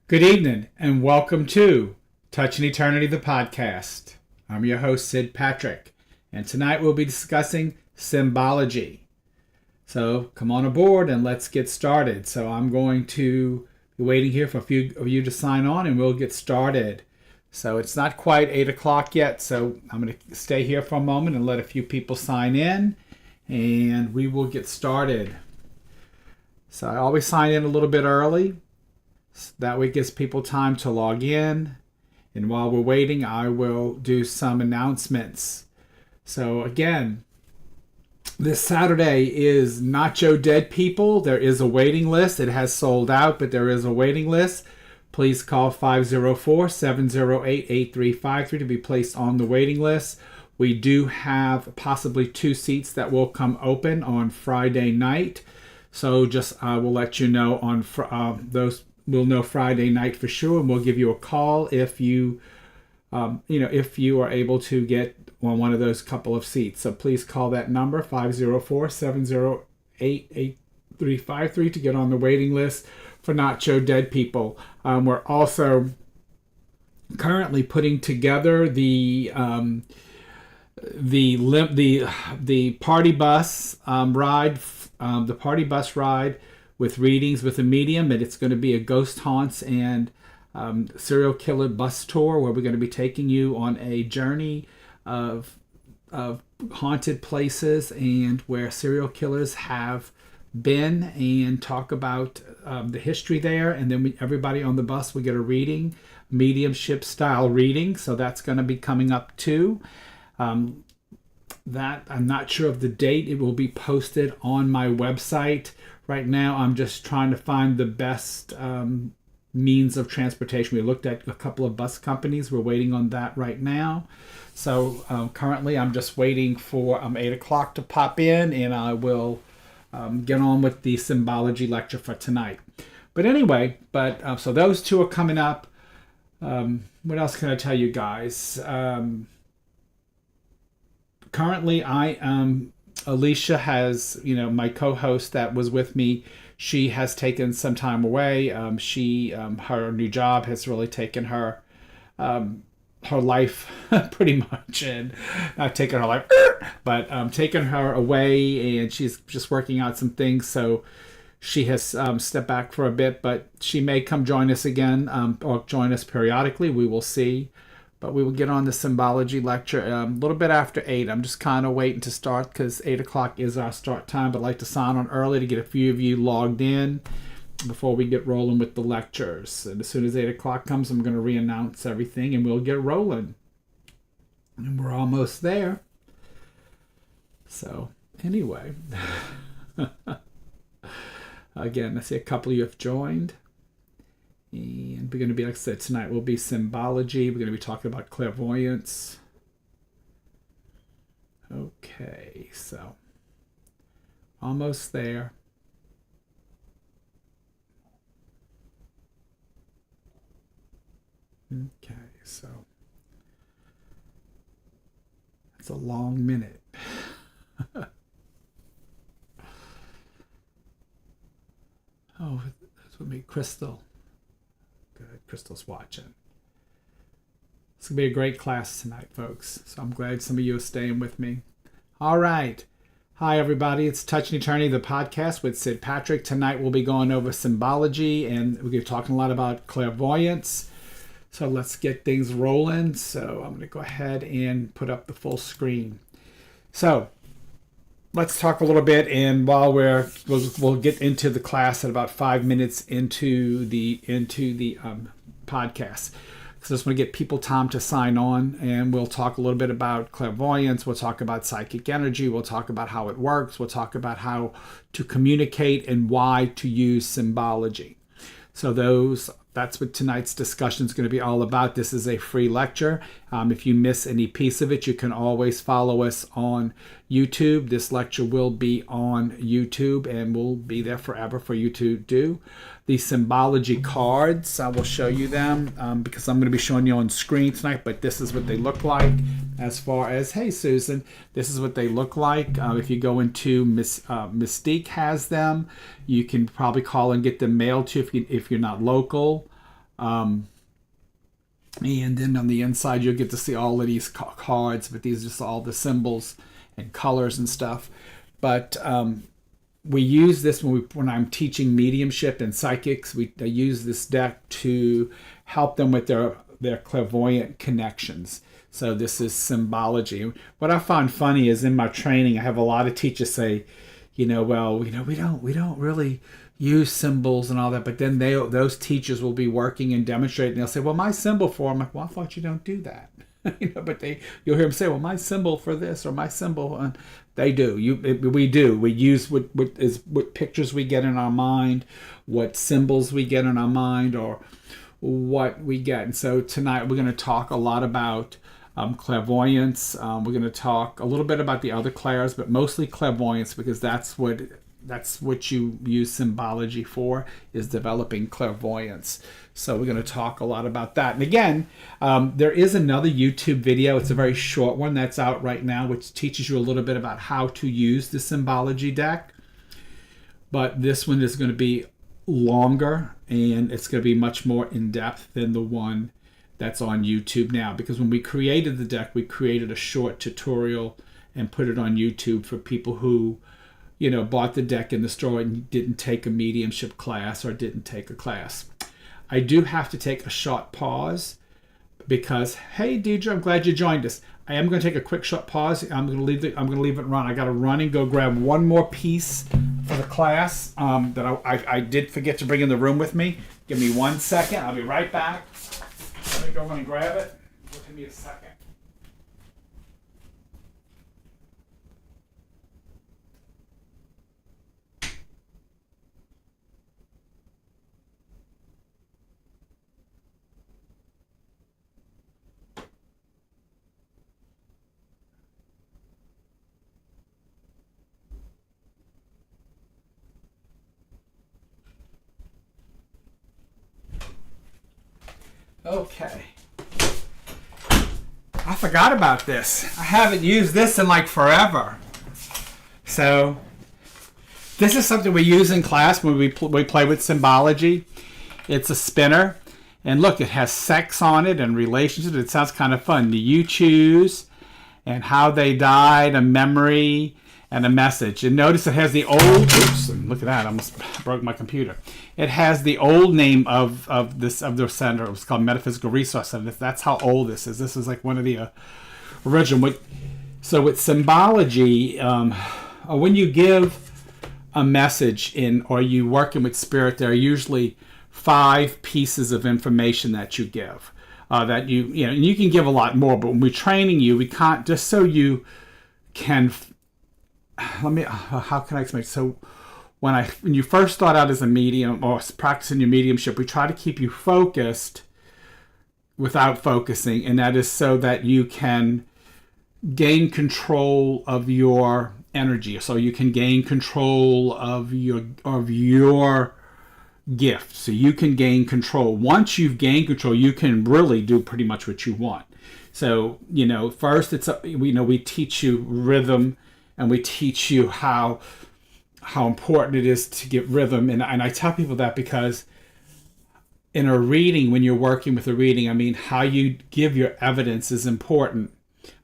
Good evening and welcome to Touching Eternity, the podcast. I'm your host, Sid Patrick, and tonight we'll be discussing Symbology. So come on aboard and let's get started. So I'm going to be waiting here for a few of you to sign on and we'll get started. So it's not quite 8 o'clock yet, so I'm going to stay here for a moment and let a few people sign in and we will get started. So I always sign in a little bit early. That way it gives people time to log in. And while we're waiting, I will do some announcements. So again, this Saturday is Nacho Dead People. There is a waiting list. It has sold out, but there is a waiting list. Please call 504-708-8353 to be placed on the waiting list. We do have possibly 2 seats that will come open on Friday night. So just I will let you know on those. We'll know Friday night for sure, and we'll give you a call if you are able to get on one of those couple of seats. So please call that number, 504-708-8353, to get on the waiting list for Nacho Dead People. We're also currently putting together the party bus ride, the party bus ride with readings with a medium, and it's going to be a ghost haunts and serial killer bus tour where we're going to be taking you on a journey of haunted places and where serial killers have been, and talk about the history there. And then everybody on the bus will get a reading, mediumship style reading. So that's going to be coming up too. That I'm not sure of the date. It will be posted on my website. Right now, I'm just trying to find the best means of transportation. We looked at a couple of bus companies. We're waiting on that right now. So currently, I'm just waiting for 8 o'clock to pop in, and I will get on with the Symbology lecture for tonight. But anyway, so those 2 are coming up. What else can I tell you guys? Currently, Alicia has, my co-host that was with me, she has taken some time away. Her new job has really taken her life pretty much, and not taken her life, but taken her away, and she's just working out some things. So she has stepped back for a bit, but she may come join us again, or join us periodically. We will see. But we will get on the Symbology lecture a little bit after 8. I'm just kind of waiting to start because 8 o'clock is our start time. But I'd like to sign on early to get a few of you logged in before we get rolling with the lectures. And as soon as 8 o'clock comes, I'm going to re-announce everything and we'll get rolling. And we're almost there. So anyway, again, I see a couple of you have joined. And we're going to be, like I said, tonight will be Symbology. We're going to be talking about clairvoyance. Okay, so almost there. Okay, so that's a long minute. Oh, that's with me, Crystal. Good. Crystal's watching. It's going to be a great class tonight, folks. So I'm glad some of you are staying with me. All right. Hi, everybody. It's Touching Eternity, the podcast with Sid Patrick. Tonight we'll be going over Symbology, and we're going to be talking a lot about clairvoyance. So let's get things rolling. So I'm going to go ahead and put up the full screen. So let's talk a little bit, and while we'll get into the class at about 5 minutes into the podcast. So I just want to get people time to sign on, and we'll talk a little bit about clairvoyance. We'll talk about psychic energy. We'll talk about how it works. We'll talk about how to communicate and why to use Symbology. So that's what tonight's discussion is going to be all about. This is a free lecture. If you miss any piece of it, you can always follow us on YouTube. This lecture will be on YouTube and will be there forever for you to do. The Symbology cards, I will show you them because I'm going to be showing you on screen tonight, but this is what they look like as far as, hey Susan, this is what they look like. If you go into Mystique has them. You can probably call and get them mailed to you if you're not local. And then on the inside, you'll get to see all of these cards, but these are just all the symbols and colors and stuff. But we use this when I'm teaching mediumship and psychics. I use this deck to help them with their clairvoyant connections. So this is symbology. What I find funny is in my training, I have a lot of teachers say, we don't really use symbols and all that. But then those teachers will be working and demonstrating. They'll say, well, my symbol for, I'm like, well, I thought you don't do that. But you'll hear them say, well, my symbol for this or my symbol. They do. We do. We use what pictures we get in our mind, what symbols we get in our mind, or what we get. And so tonight we're going to talk a lot about clairvoyance. We're going to talk a little bit about the other clairs, but mostly clairvoyance, because that's what you use symbology for, is developing clairvoyance. So we're going to talk a lot about that. And again, there is another YouTube video. It's a very short one that's out right now, which teaches you a little bit about how to use the symbology deck. But this one is going to be longer, and it's going to be much more in-depth than the one that's on YouTube now. Because when we created the deck, we created a short tutorial and put it on YouTube for people who bought the deck in the store and didn't take a mediumship class or didn't take a class. I do have to take a short pause because, hey, Deidre, I'm glad you joined us. I am going to take a quick short pause. I'm going to leave it run. I got to run and go grab one more piece for the class that I did forget to bring in the room with me. Give me 1 second. I'll be right back. Let me go and grab it. Give me a second. Okay. I forgot about this. I haven't used this in like forever. So this is something we use in class when we play with symbology. It's a spinner. And look, it has sex on it and relationships. It sounds kind of fun. You choose, and how they died, a memory, and a message. And notice it has the old, oops, look at that, I almost broke my computer. It has the old name of the center. It was called Metaphysical Resource Center. That's how old this is. This is like one of the original. So with symbology, when you give a message or you working with spirit, there are usually 5 pieces of information that you give. That and you can give a lot more, but when we're training you, we can't, just so you can. How can I explain? So when you first start out as a medium or practicing your mediumship, we try to keep you focused without focusing, and that is so that you can gain control of your energy. So you can gain control of your gift. So you can gain control. Once you've gained control, you can really do pretty much what you want. So first we teach you rhythm. And we teach you how important it is to get rhythm. And I tell people that because in a reading, when you're working with a reading, I mean, how you give your evidence is important.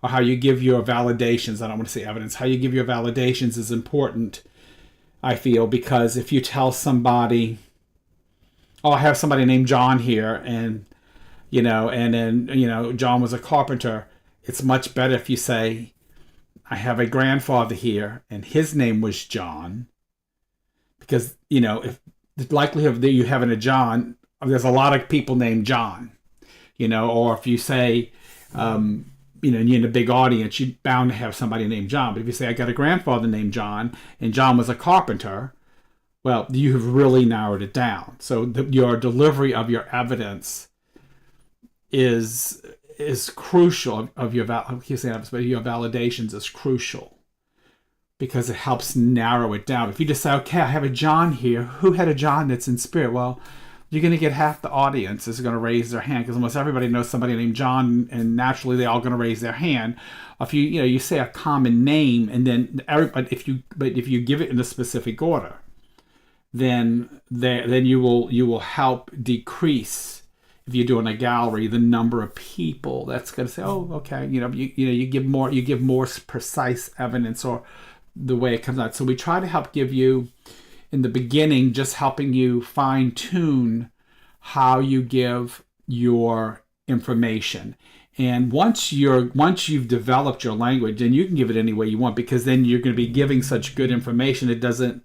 Or how you give your validations. I don't want to say evidence. How you give your validations is important, I feel. Because if you tell somebody, I have somebody named John here. And then John was a carpenter. It's much better if you say, I have a grandfather here, and his name was John. Because, if the likelihood that you having a John, there's a lot of people named John. Or if you say, you're in a big audience, you're bound to have somebody named John. But if you say, I got a grandfather named John, and John was a carpenter, well, you have really narrowed it down. So your delivery of your evidence is crucial of your validations is crucial because it helps narrow it down. If you just say, okay, I have a John here. Who had a John that's in spirit? Well, you're going to get half the audience is going to raise their hand because almost everybody knows somebody named John, and naturally they're all going to raise their hand. If you say a common name, and then if you give it in a specific order, then you will help decrease if you're doing a gallery, the number of people that's going to say, oh, okay, you give more precise evidence, or the way it comes out. So we try to help give you, in the beginning, just helping you fine tune how you give your information. And once you've developed your language, then you can give it any way you want, because then you're going to be giving such good information. It doesn't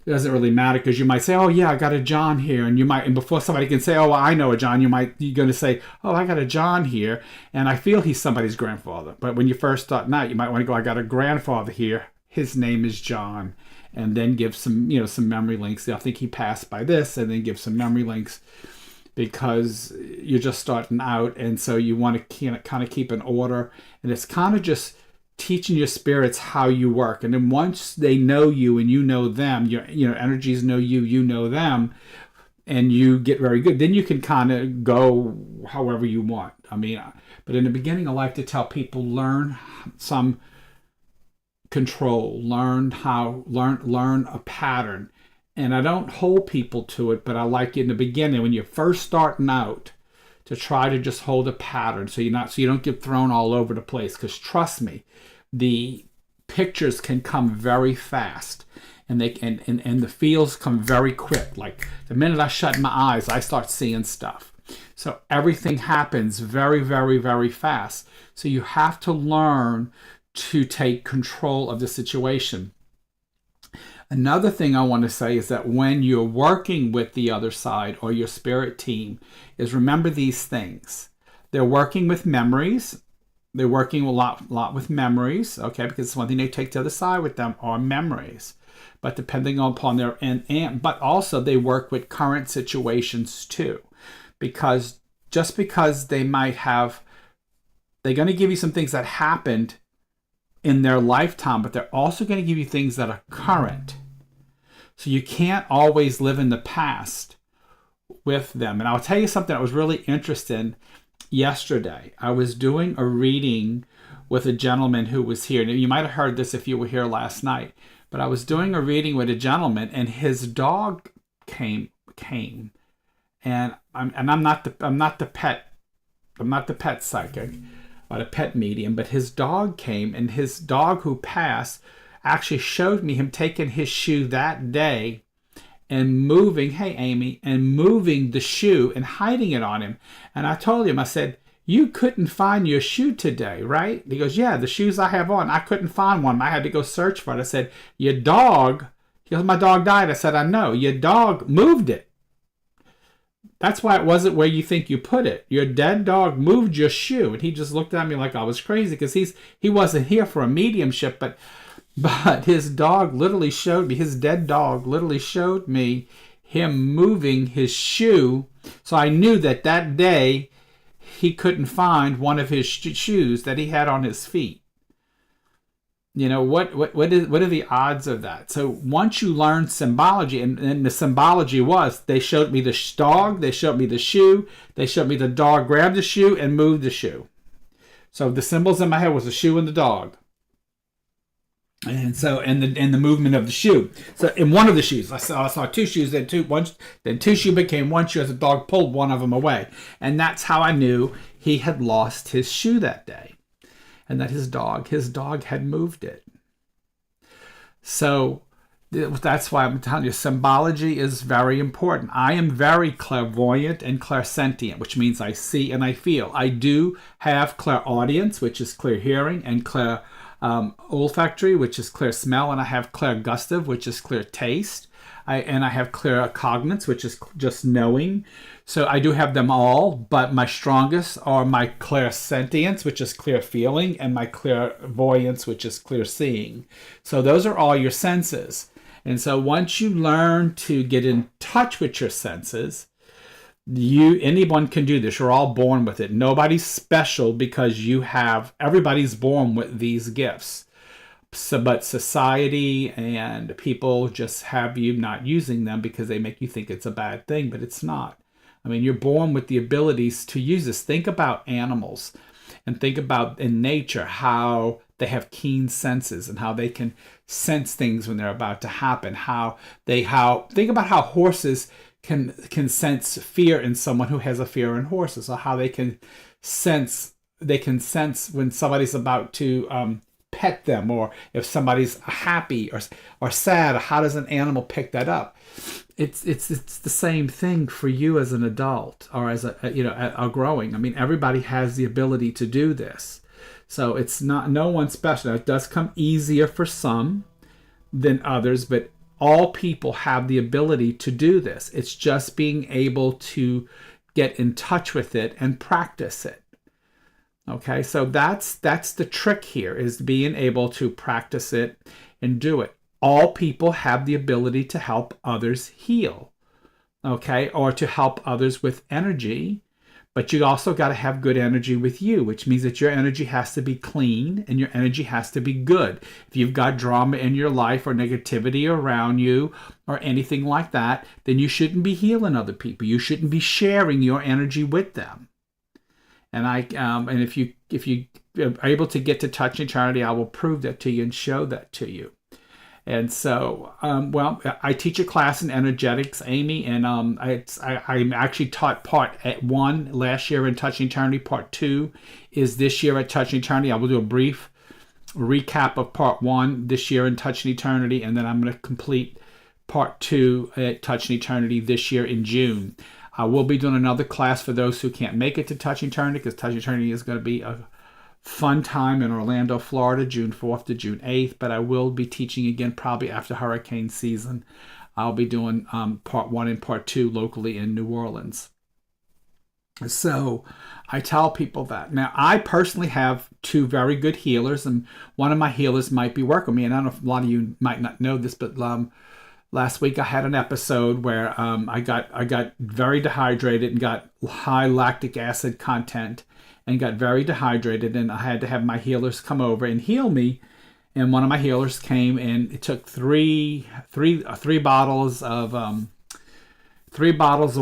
really matter, because you might say, oh yeah, I got a John here, and before somebody can say, oh, well, I know a John, you're going to say, oh, I got a John here, and I feel he's somebody's grandfather. But when you first start out, you might want to go, I got a grandfather here, his name is John, and then give some memory links. I think he passed by this, and then give some memory links, because you're just starting out, and so you want to kind of keep an order, and it's kind of just teaching your spirits how you work. And then once they know you and you know them, your energies know you, you know them, and you get very good, then you can kind of go however you want. But in the beginning, I like to tell people, learn some control, learn a pattern. And I don't hold people to it, but I like in the beginning, when you're first starting out, to try to just hold a pattern, so you don't get thrown all over the place. Because trust me, the pictures can come very fast, and the feels come very quick. Like the minute I shut my eyes, I start seeing stuff. So everything happens very, very, very fast. So you have to learn to take control of the situation. Another thing I want to say is that when you're working with the other side or your spirit team, is remember these things. They're working with memories. They're working a lot with memories, okay? Because it's one thing they take to the other side with them are memories. But depending upon their but also they work with current situations too, because just because they're going to give you some things that happened in their lifetime, but they're also going to give you things that are current. So you can't always live in the past with them. And I'll tell you something that was really interesting. Yesterday, I was doing a reading with a gentleman who was here. Now, you might have heard this if you were here last night, but I was doing a reading with a gentleman, and his dog came, and I'm not the pet psychic or the pet medium, but his dog came, and his dog who passed actually showed me him taking his shoe that day and moving, hey Amy, and moving the shoe and hiding it on him. And I told him, I said, you couldn't find your shoe today, right? He goes, yeah, the shoes I have on, I couldn't find one. I had to go search for it. I said, your dog, he goes, my dog died. I said, I know, your dog moved it. That's why it wasn't where you think you put it. Your dead dog moved your shoe. And he just looked at me like I was crazy, because he wasn't here for a mediumship, but his dog literally showed me, his dead dog literally showed me him moving his shoe. So I knew that day he couldn't find one of his shoes that he had on his feet. What are the odds of that? So once you learn symbology, and the symbology was, they showed me the dog, they showed me the shoe, they showed me the dog grabbed the shoe and moved the shoe. So the symbols in my head was the shoe and the dog. And so, and the movement of the shoe. So in one of the shoes, I saw two shoes, then two shoe became one shoe as the dog pulled one of them away. And that's how I knew he had lost his shoe that day, and that his dog had moved it. So that's why I'm telling you, symbology is very important. I am very clairvoyant and clairsentient, which means I see and I feel. I do have clairaudience, which is clear hearing, and olfactory, which is clear smell, and I have clairgustive, which is clear taste, and I have claircognizance, which is just knowing. So I do have them all, but my strongest are my clairsentience, which is clear feeling, and my clairvoyance, which is clear seeing. So those are all your senses. And so once you learn to get in touch with your senses, anyone can do this. You're all born with it. Nobody's special, because everybody's born with these gifts. So, but society and people just have you not using them because they make you think it's a bad thing, but it's not. You're born with the abilities to use this. Think about animals, and think about in nature how they have keen senses and how they can sense things when they're about to happen. Think about how horses can sense fear in someone who has a fear in horses, or how sense they can sense when somebody's about to pet them, or if somebody's happy or sad. How does an animal pick that up? It's the same thing for you as an adult, or as a growing. I mean, everybody has the ability to do this, so it's not no one special. Now, it does come easier for some than others, but all people have the ability to do this. It's just being able to get in touch with it and practice it. Okay, so that's the trick here, is being able to practice it and do it. All people have the ability to help others heal, okay, or to help others with energy, but you also got to have good energy with you, which means that your energy has to be clean and your energy has to be good. If you've got drama in your life or negativity around you or anything like that, then you shouldn't be healing other people. You shouldn't be sharing your energy with them. And if you are able to get to Touch Eternity, I will prove that to you and show that to you. And so, I teach a class in energetics, Amy, and I actually taught part 1 last year in Touch Eternity. Part 2 is this year at Touch Eternity. I will do a brief recap of part 1 this year in Touch Eternity, and then I'm going to complete part 2 at Touch Eternity this year in June. I will be doing another class for those who can't make it to Touch Eternity, because Touch Eternity is going to be a fun time in Orlando, Florida, June 4th to June 8th, but I will be teaching again probably after hurricane season. I'll be doing part 1 and part 2 locally in New Orleans. So I tell people that. Now, I personally have 2 very good healers, and one of my healers might be working with me, and I don't know if a lot of you might not know this, but last week I had an episode where I got very dehydrated and got high lactic acid content, and got very dehydrated, and I had to have my healers come over and heal me. And one of my healers came, and it took three bottles of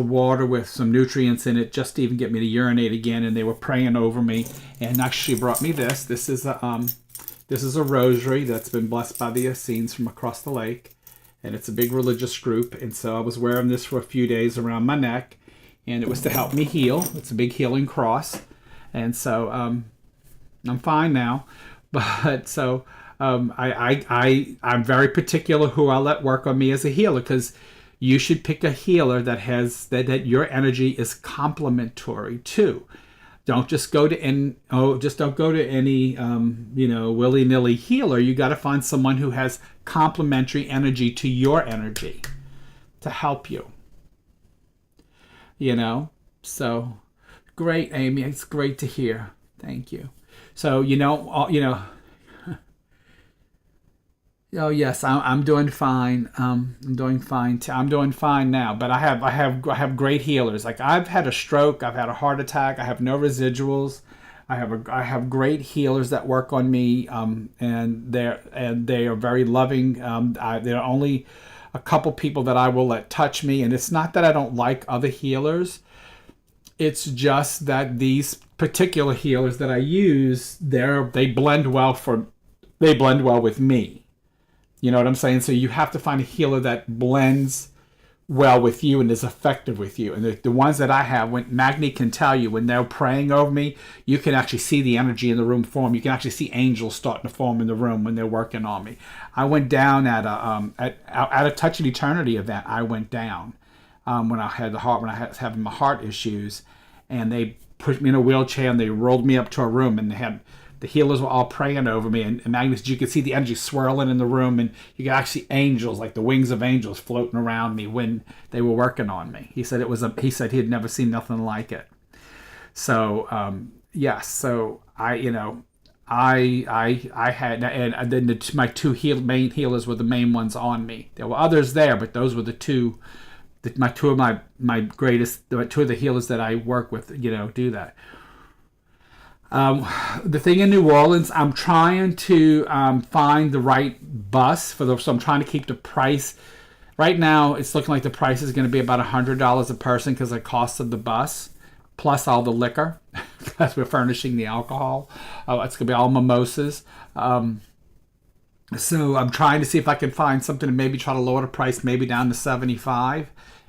water with some nutrients in it just to even get me to urinate again. And they were praying over me, and actually brought me this. This is a rosary that's been blessed by the Essenes from across the lake, and it's a big religious group. And so I was wearing this for a few days around my neck, and it was to help me heal. It's a big healing cross. And so I'm fine now, but so I'm very particular who I let work on me as a healer, because you should pick a healer that has that your energy is complementary to. Don't just go to any willy-nilly healer. You got to find someone who has complementary energy to your energy to help you. So. Great, Amy. It's great to hear. Thank you. So, oh yes, I'm doing fine. I'm doing fine. I'm doing fine now. But I have great healers. Like, I've had a stroke. I've had a heart attack. I have no residuals. I have great healers that work on me. And they are very loving. There are only a couple people that I will let touch me, and it's not that I don't like other healers. It's just that these particular healers that I use, they blend well with me. You know what I'm saying? So you have to find a healer that blends well with you and is effective with you. And the ones that I have, when Magni can tell you, when they're praying over me, you can actually see the energy in the room form. You can actually see angels starting to form in the room when they're working on me. I went down at a Touch of Eternity event. I went down. When I was having my heart issues, and they pushed me in a wheelchair and they rolled me up to a room, and the healers were all praying over me, and Magnus, you could see the energy swirling in the room, and you could actually see angels, like the wings of angels, floating around me when they were working on me. He said he said he had never seen nothing like it. So yes, so I had, and then my 2 main healers were the main ones on me. There were others there, but those were the 2. Two of my greatest, 2 of the healers that I work with, do that. The thing in New Orleans, I'm trying to find the right bus so I'm trying to keep the price. Right now, it's looking like the price is going to be about $100 a person because of the cost of the bus, plus all the liquor, because we're furnishing the alcohol. It's going to be all mimosas. So I'm trying to see if I can find something and maybe try to lower the price maybe down to $75.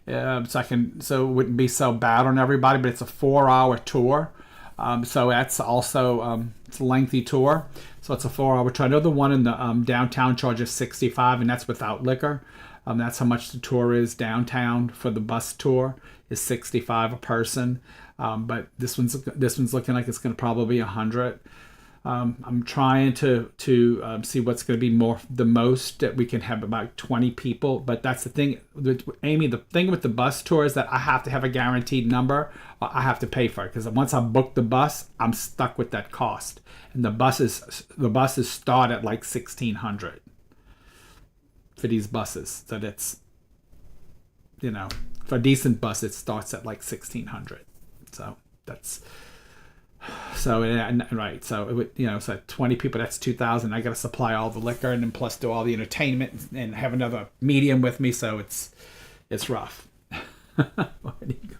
so it wouldn't be so bad on everybody. But it's a 4-hour tour, so that's also it's a lengthy tour. So it's a 4-hour tour. I know the one in the downtown charges $65, and that's without liquor. That's how much the tour is downtown for the bus tour is $65 a person. But this one's looking like it's going to probably be $100. I'm trying to see what's going to be the most that we can have, about 20 people. But that's the thing, Amy. The thing with the bus tour is that I have to have a guaranteed number. Or I have to pay for it, because once I book the bus, I'm stuck with that cost. And the buses start at like $1,600 for these buses. So that's, for a decent bus, it starts at like $1,600. So that's. So right, so it would, so 20 people, that's 2,000. I got to supply all the liquor and then plus do all the entertainment and have another medium with me. So it's rough. Where do you go?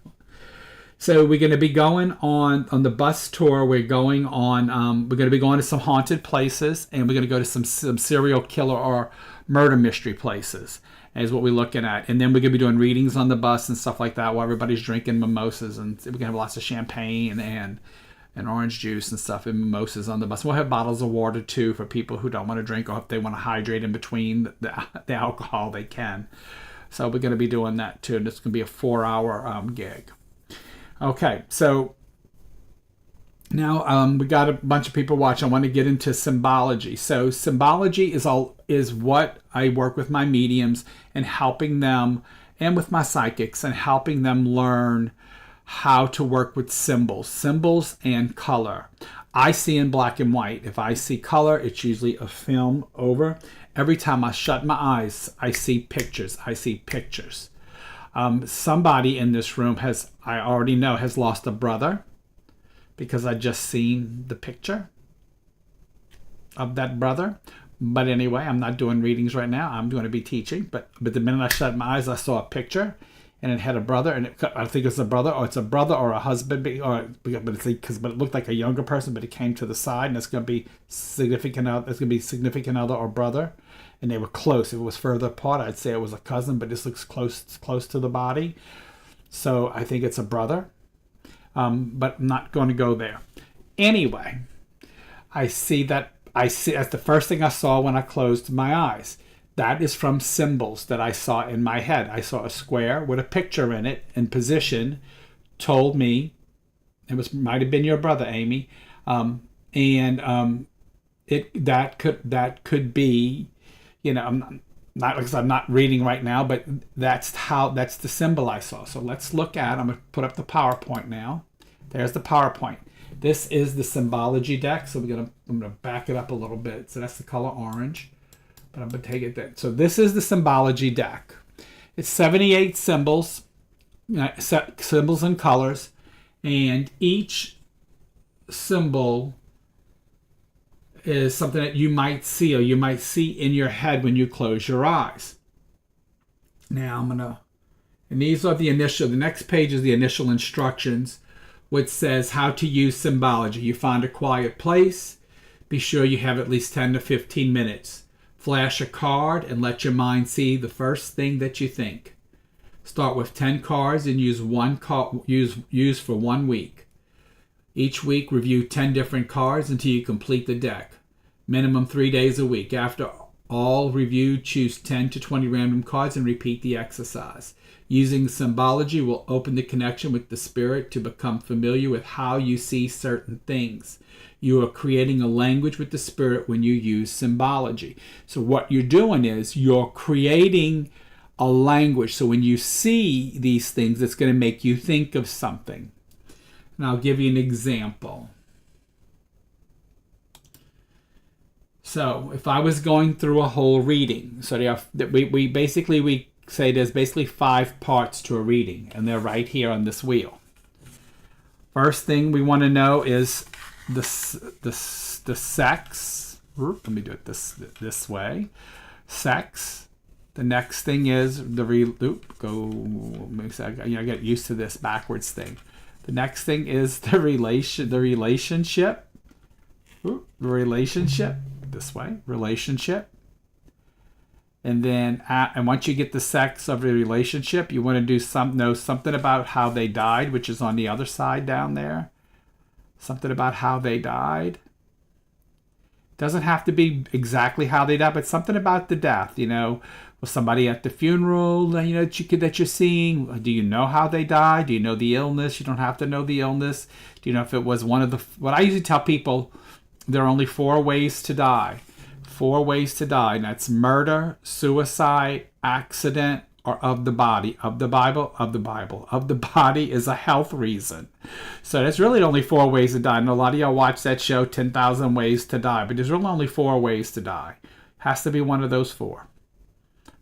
So we're going to be going on the bus tour. We're going to be going to some haunted places, and we're going to go to some serial killer or murder mystery places, is what we're looking at. And then we're going to be doing readings on the bus and stuff like that while everybody's drinking mimosas, and we're going to have lots of champagne and orange juice and stuff and mimosas on the bus. We'll have bottles of water too for people who don't want to drink, or if they want to hydrate in between the alcohol, they can. So we're going to be doing that too, and it's going to be a 4-hour gig. Okay, so now we got a bunch of people watching. I want to get into Symbology. So Symbology is what I work with my mediums and helping them, and with my psychics, and helping them learn how to work with symbols and color. I see in black and white. If I see color, it's usually a film over. Every time I shut my eyes, I see pictures. Somebody in this room I already know has lost a brother, because I just seen the picture of that brother. But anyway, I'm not doing readings right now. I'm going to be teaching. But the minute I shut my eyes, I saw a picture, and it had a brother, and I think it's a brother, or it's a brother or a husband, but it looked like a younger person, but it came to the side, and it's going to be significant other or brother, and they were close. If it was further apart, I'd say it was a cousin, but this looks close to the body, so I think it's a brother, but I'm not going to go there. Anyway, that's the first thing I saw when I closed my eyes. That is from symbols that I saw in my head. I saw a square with a picture in it, and position told me might have been your brother, Amy, that could be, I'm not because I'm not reading right now, but that's the symbol I saw. So let's look at. I'm gonna put up the PowerPoint now. There's the PowerPoint. This is the Symbology deck. So I'm gonna back it up a little bit. So that's the color orange. But I'm going to take it there. So this is the Symbology deck. It's 78 symbols, symbols and colors, and each symbol is something that you might see, or you might see in your head when you close your eyes. Now and these are the next page is the initial instructions, which says how to use Symbology. You find a quiet place. Be sure you have at least 10 to 15 minutes. Flash a card and let your mind see the first thing that you think. Start with 10 cards and use for 1 week. Each week, review 10 different cards until you complete the deck. Minimum 3 days a week. After all reviewed, choose 10 to 20 random cards and repeat the exercise. Using Symbology will open the connection with the spirit to become familiar with how you see certain things. You are creating a language with the spirit when you use Symbology. So what you're doing is you're creating a language. So when you see these things, it's going to make you think of something. And I'll give you an example. So if I was going through a whole reading, so we say there's basically 5 parts to a reading, and they're right here on this wheel. First thing we want to know is the sex. Let me do it this way. Sex. The next thing is I get used to this backwards thing. The next thing is the relationship. Relationship. This way. Relationship. And then, and once you get the sex of the relationship, you want to know something about how they died, which is on the other side down there. Something about how they died. Doesn't have to be exactly how they died, but something about the death. Was somebody at the funeral? That you're seeing. Do you know how they died? Do you know the illness? You don't have to know the illness. Do you know if it was one of the? What I usually tell people, there are only 4 ways to die. 4 ways to die, and that's murder, suicide, accident, or of the body. Of the Bible, of the Bible. Of the body is a health reason. So there's really only 4 ways to die. And a lot of y'all watch that show, 10,000 Ways to Die, but there's really only 4 ways to die. Has to be one of those 4.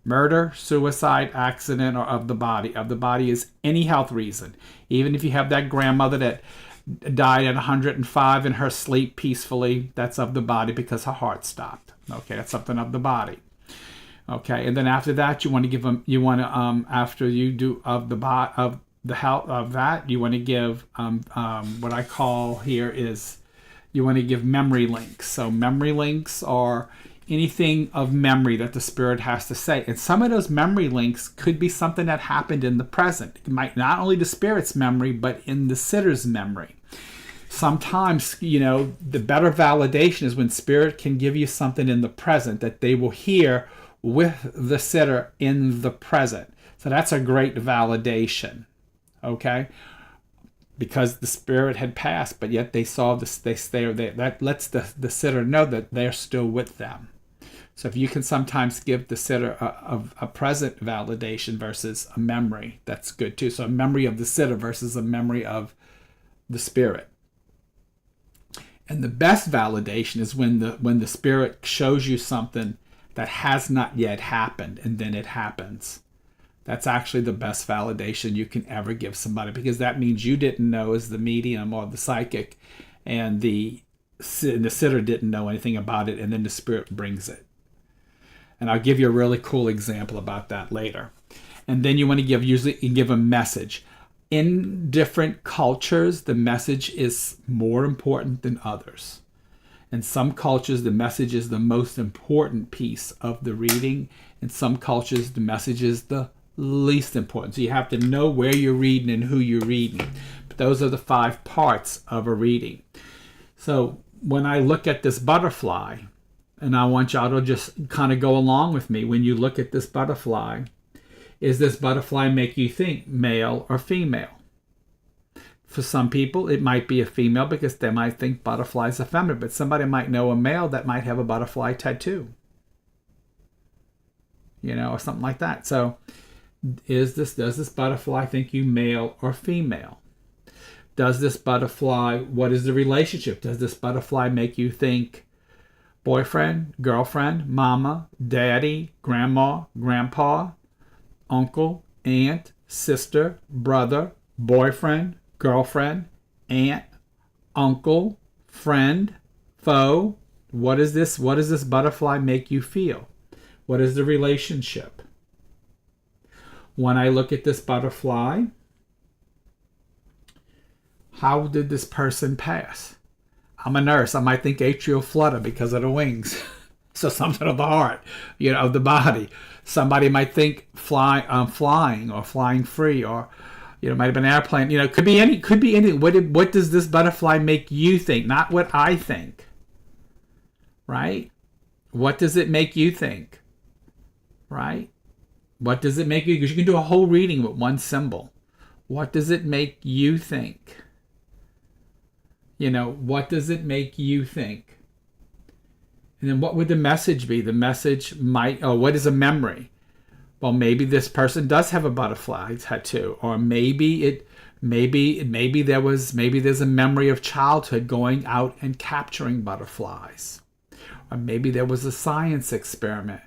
Murder, suicide, accident, or of the body. Of the body is any health reason. Even if you have that grandmother that died at 105 in her sleep peacefully, that's of the body because her heart stopped. Okay, that's something of the body. Okay, and then after that, you want to give them. After you do of the health of that, you want to give what I call here is you want to give memory links. So memory links are anything of memory that the spirit has to say, and some of those memory links could be something that happened in the present. It might not only the spirit's memory, but in the sitter's memory. Sometimes, the better validation is when spirit can give you something in the present that they will hear with the sitter in the present. So that's a great validation, okay? Because the spirit had passed, but yet they saw this. That lets the sitter know that they're still with them. So if you can sometimes give the sitter a present validation versus a memory, that's good too. So a memory of the sitter versus a memory of the spirit. And the best validation is when the spirit shows you something that has not yet happened and then it happens. That's actually the best validation you can ever give somebody, because that means you didn't know as the medium or the psychic, and the sitter didn't know anything about it, and then the spirit brings it. And I'll give you a really cool example about that later. And then you want to give a message. In different cultures, the message is more important than others. In some cultures, the message is the most important piece of the reading. In some cultures, the message is the least important. So you have to know where you're reading and who you're reading. But those are the 5 parts of a reading. So when I look at this butterfly, and I want y'all to just kind of go along with me, when you look at this butterfly, is this butterfly make you think male or female? For some people, it might be a female because they might think butterflies are feminine, but somebody might know a male that might have a butterfly tattoo, or something like that. So does this butterfly think you male or female? Does this butterfly, what is the relationship? Does this butterfly make you think boyfriend, girlfriend, mama, daddy, grandma, grandpa, uncle, aunt, sister, brother, boyfriend, girlfriend, aunt, uncle, friend, foe? What does this butterfly make you feel? What is the relationship? When I look at this butterfly, how did this person pass? I'm a nurse. I might think atrial flutter because of the wings. So something of the heart, of the body. Somebody might think flying or flying free, or might have been an airplane. Could be any. What does this butterfly make you think? Not what I think. Right? What does it make you think? Right? What does it make you? Because you can do a whole reading with one symbol. What does it make you think? What does it make you think? And then what would the message be? The message what is a memory? Well, maybe this person does have a butterfly tattoo, or maybe there's a memory of childhood going out and capturing butterflies. Or maybe there was a science experiment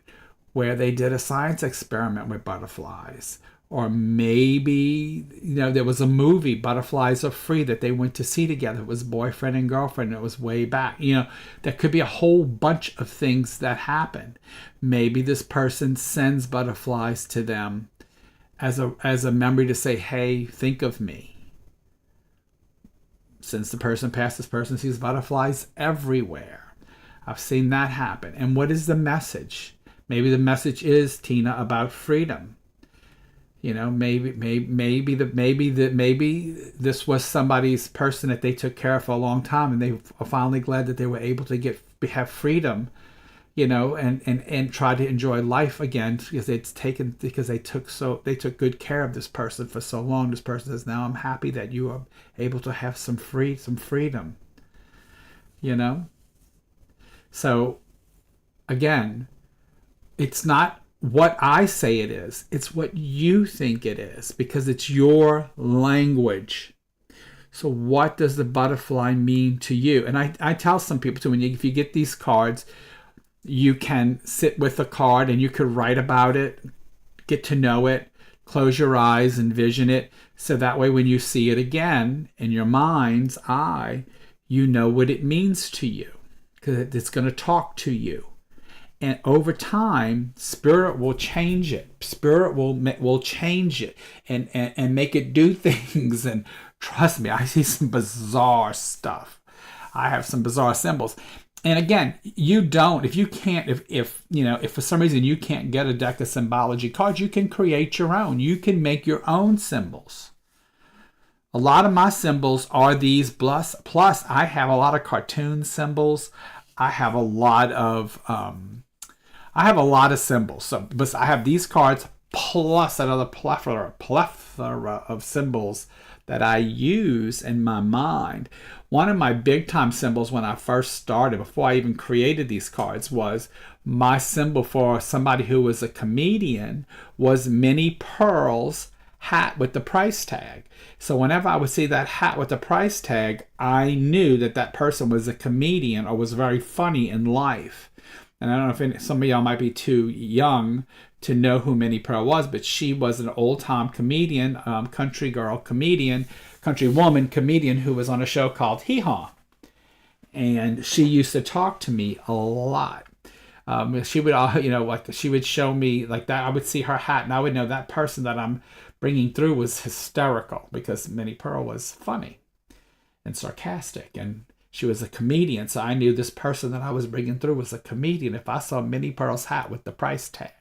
where they did a science experiment with butterflies. Or maybe, there was a movie, Butterflies Are Free, that they went to see together. It was boyfriend and girlfriend. It was way back. There could be a whole bunch of things that happened. Maybe this person sends butterflies to them as a memory to say, hey, think of me. Since the person passed, this person sees butterflies everywhere. I've seen that happen. And what is the message? Maybe the message is, Tina, about freedom. You know, maybe this was somebody's person that they took care of for a long time, and they are finally glad that they were able to have freedom, you know, and try to enjoy life again, because they took good care of this person for so long. This person says, now I'm happy that you are able to have some freedom, you know. So again, it's not what I say it is, it's what you think it is, because it's your language. So what does the butterfly mean to you? And I tell some people too, if you get these cards, you can sit with the card and you could write about it, get to know it, close your eyes, envision it, so that way when you see it again in your mind's eye, you know what it means to you, because it's going to talk to you. And over time, Spirit will change it. Spirit will change it and make it do things. And trust me, I see some bizarre stuff. I have some bizarre symbols. And again, you don't, if you can't, if for some reason you can't get a deck of Symbology cards, you can create your own. You can make your own symbols. A lot of my symbols are these, plus I have a lot of cartoon symbols. I have a lot of symbols. So, but I have these cards plus another plethora of symbols that I use in my mind. One of my big time symbols when I first started, before I even created these cards, was my symbol for somebody who was a comedian was Minnie Pearl's hat with the price tag. So whenever I would see that hat with the price tag, I knew that that person was a comedian or was very funny in life. And I don't know if some of y'all might be too young to know who Minnie Pearl was, but she was an old-time comedian, country woman comedian who was on a show called Hee Haw. And she used to talk to me a lot. She would, she would show me like that. I would see her hat, and I would know that person that I'm bringing through was hysterical, because Minnie Pearl was funny and sarcastic, and she was a comedian. So I knew this person that I was bringing through was a comedian if I saw Minnie Pearl's hat with the price tag.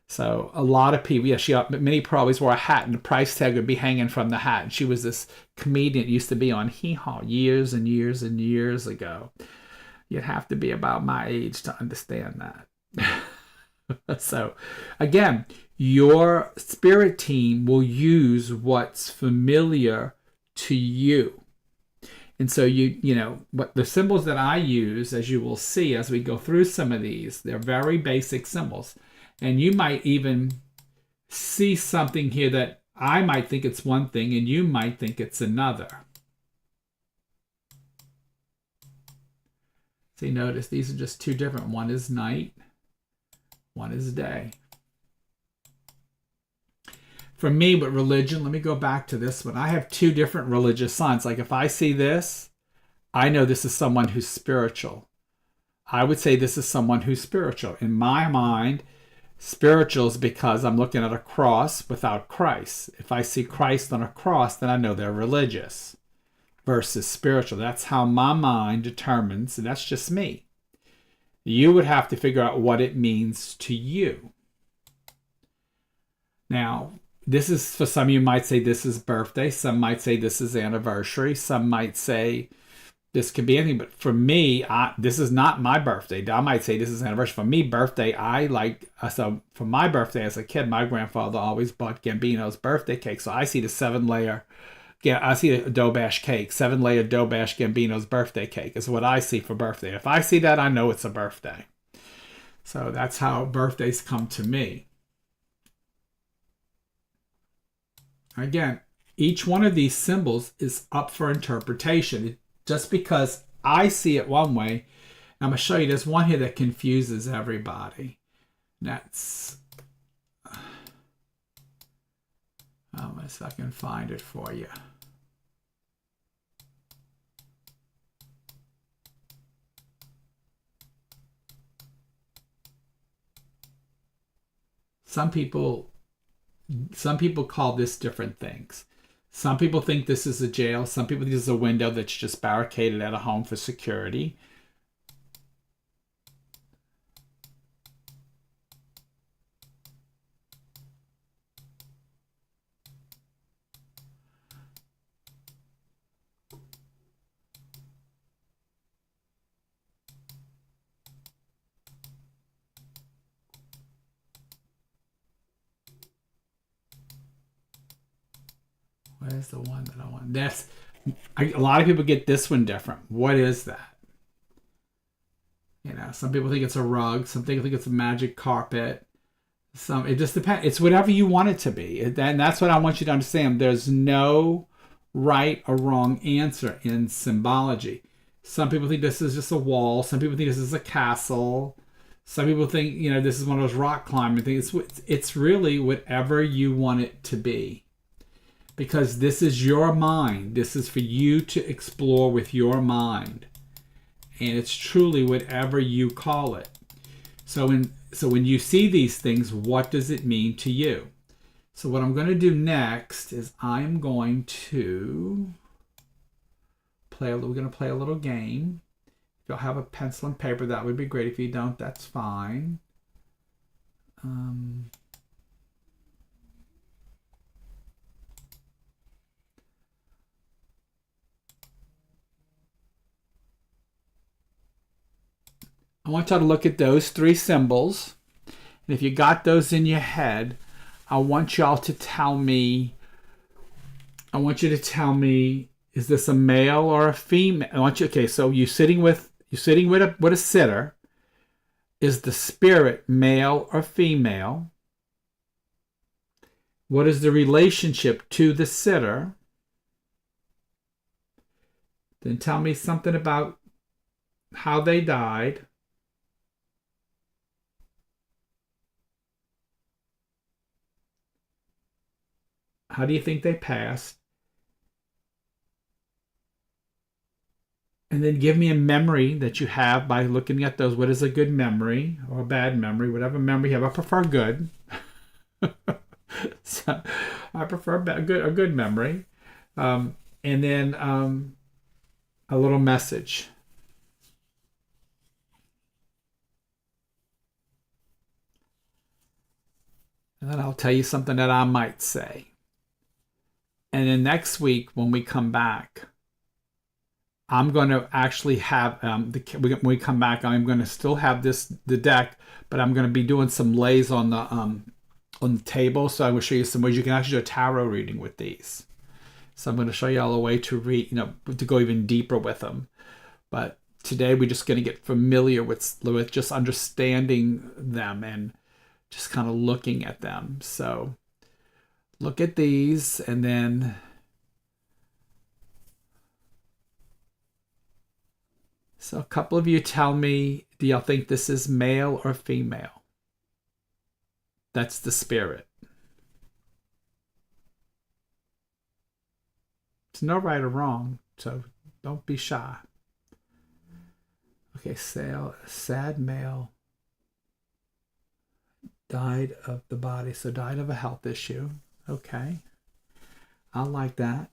So a lot of people, Minnie Pearl always wore a hat, and the price tag would be hanging from the hat. And she was this comedian that used to be on Hee Haw years and years and years ago. You'd have to be about my age to understand that. So again, your spirit team will use what's familiar to you. And so what the symbols that I use, as you will see as we go through some of these, they're very basic symbols. And you might even see something here that I might think it's one thing and you might think it's another. See, notice these are just two different. One is night, one is day. For me, with religion, let me go back to this one. I have two different religious signs. Like if I see this, I know this is someone who's spiritual. I would say this is someone who's spiritual. In my mind, spiritual is because I'm looking at a cross without Christ. If I see Christ on a cross, then I know they're religious versus spiritual. That's how my mind determines, and that's just me. You would have to figure out what it means to you. Now, this is, for some of you might say this is birthday. Some might say this is anniversary. Some might say this could be anything. But for me, this is not my birthday. I might say this is anniversary. For me, birthday, so for my birthday as a kid, my grandfather always bought Gambino's birthday cake. So I see the 7-layer, I see a dough bash cake, 7-layer dough bash Gambino's birthday cake is what I see for birthday. If I see that, I know it's a birthday. So that's how birthdays come to me. Again, each one of these symbols is up for interpretation. Just because I see it one way, I'm going to show you there's one here that confuses everybody. That's, let's see if I can find it for you. Some people call this different things. Some people think this is a jail. Some people think this is a window that's just barricaded at a home for security. Where's the one that I want? A lot of people get this one different. What is that? Some people think it's a rug. Some people think it's a magic carpet. It just depends. It's whatever you want it to be. And that's what I want you to understand. There's no right or wrong answer in symbology. Some people think this is just a wall. Some people think this is a castle. Some people think, this is one of those rock climbing things. It's really whatever you want it to be. Because this is your mind. This is for you to explore with your mind. And it's truly whatever you call it. So when you see these things, what does it mean to you? So what I'm going to do next is I'm going to we're going to play a little game. If you'll have a pencil and paper, that would be great. If you don't, that's fine. I want y'all to look at those three symbols. And if you got those in your head, I want y'all to tell me, is this a male or a female? Okay, so you're sitting with a sitter. Is the spirit male or female? What is the relationship to the sitter? Then tell me something about how they died. How do you think they passed? And then give me a memory that you have by looking at those. What is a good memory or a bad memory? Whatever memory you have. I prefer good. So I prefer a good memory. And then a little message. And then I'll tell you something that I might say. And then next week when we come back, I'm going to actually have, when we come back, I'm going to still have the deck, but I'm going to be doing some lays on the table. So I will show you some ways you can actually do a tarot reading with these. So I'm going to show you all a way to read, to go even deeper with them. But today we're just going to get familiar with just understanding them and just kind of looking at them. So look at these and then so a couple of you tell me, do y'all think this is male or female? That's the spirit. It's no right or wrong, so don't be shy. Okay, sad male. Died of the body, so died of a health issue. Okay, I like that.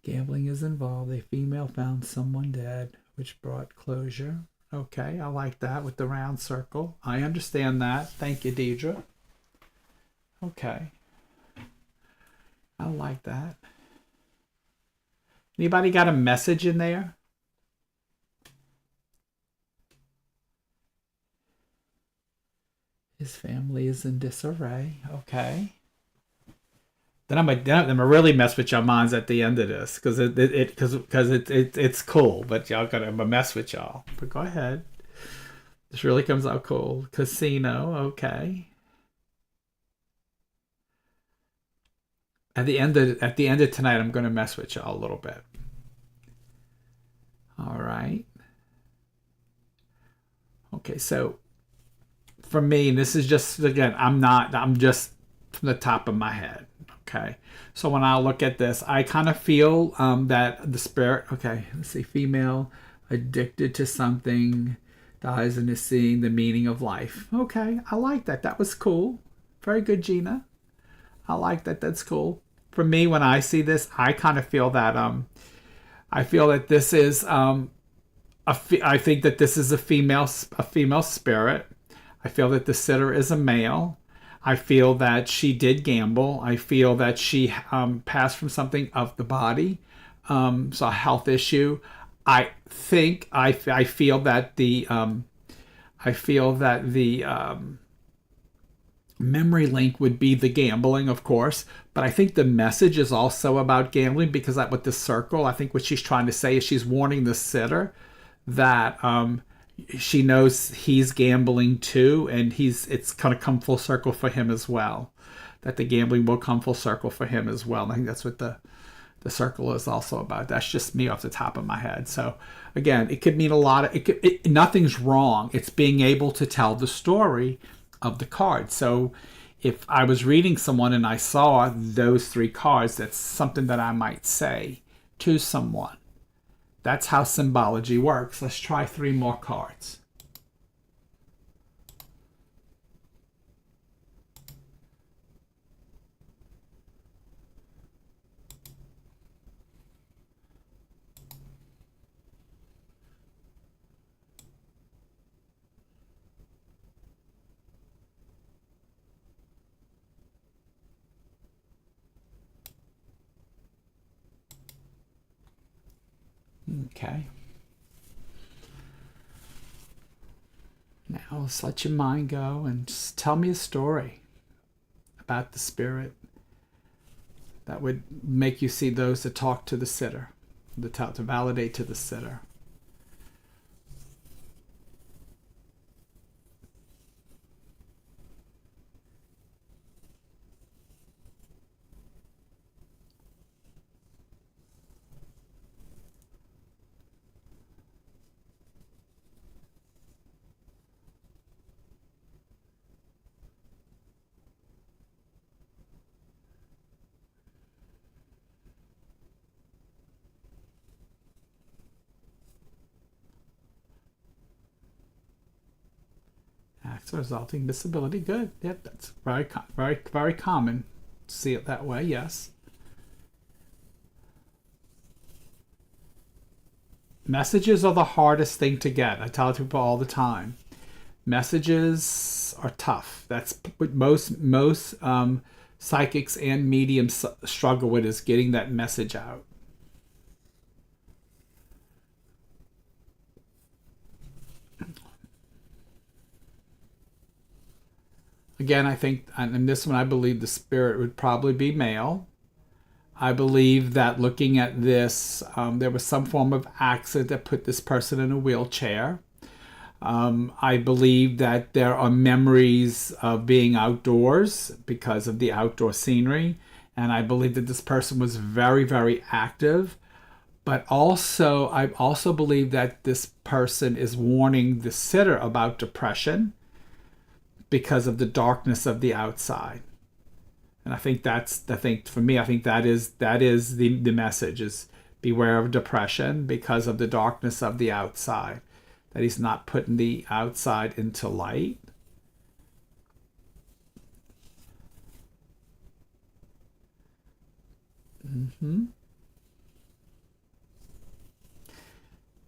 Gambling is involved. A female found someone dead, which brought closure. Okay, I like that with the round circle. I understand that. Thank you, Deidre. Okay. I like that. Anybody got a message in there? His family is in disarray. Okay. Then I'm gonna really mess with your minds at the end of this because it's cool, but y'all gonna mess with y'all. But go ahead. This really comes out cool. Casino. Okay. At the end of tonight, I'm gonna mess with y'all a little bit. All right. Okay, so for me, this is just, again, I'm just from the top of my head. Okay, so when I look at this, I kind of feel that the spirit, okay, let's see, female, addicted to something, dies and is seeing the meaning of life. Okay, I like that. That was cool. Very good, Gina. I like that. That's cool. For me, when I see this, I kind of feel that this is I think that this is a female spirit. I feel that the sitter is a male. I feel that she did gamble. I feel that she passed from something of the body, so a health issue. I think I feel that the Memory link would be the gambling, of course, but I think the message is also about gambling, because with this circle, I think what she's trying to say is she's warning the sitter that she knows he's gambling too, and it's going to come full circle for him as well. That the gambling will come full circle for him as well. And I think that's what the circle is also about. That's just me off the top of my head. So again, it could mean a lot of nothing's wrong. It's being able to tell the story of the card. So if I was reading someone and I saw those 3 cards, that's something that I might say to someone. That's how symbology works. Let's try 3 more cards. Okay. Now let's let your mind go and just tell me a story about the spirit that would make you see those that talk to the sitter, to validate to the sitter. Acts resulting disability. Good. Yep, that's very common. See it that way. Yes. Messages are the hardest thing to get. I tell people all the time. Messages are tough. That's what most psychics and mediums struggle with, is getting that message out. Again, I think, and this one, I believe the spirit would probably be male. I believe that looking at this, there was some form of accident that put this person in a wheelchair. I believe that there are memories of being outdoors because of the outdoor scenery. And I believe that this person was very, very active. But also, I also believe that this person is warning the sitter about depression because of the darkness of the outside. And I think for me, I think that is the message, is beware of depression because of the darkness of the outside. That he's not putting the outside into light.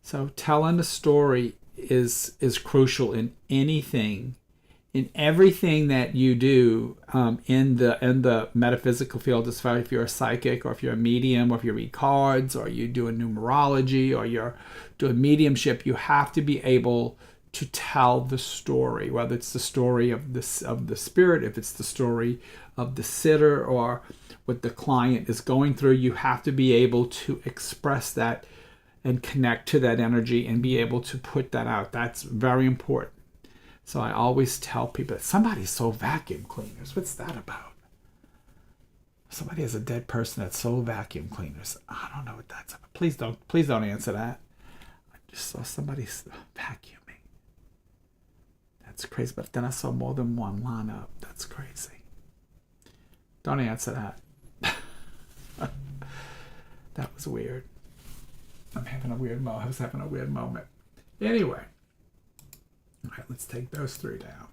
So telling a story is crucial in anything, in everything that you do, in the metaphysical field, as far as if you're a psychic or if you're a medium or if you read cards or you do a numerology or you're doing mediumship, you have to be able to tell the story, whether it's the story of the spirit, if it's the story of the sitter or what the client is going through. You have to be able to express that and connect to that energy and be able to put that out. That's very important. So I always tell people that somebody sold vacuum cleaners. What's that about? Somebody has a dead person that sold vacuum cleaners. I don't know what that's about. Please don't answer that. I just saw somebody vacuuming. That's crazy. But then I saw more than one line up. That's crazy. Don't answer that. That was weird. I was having a weird moment. Anyway. All right, let's take those 3 down.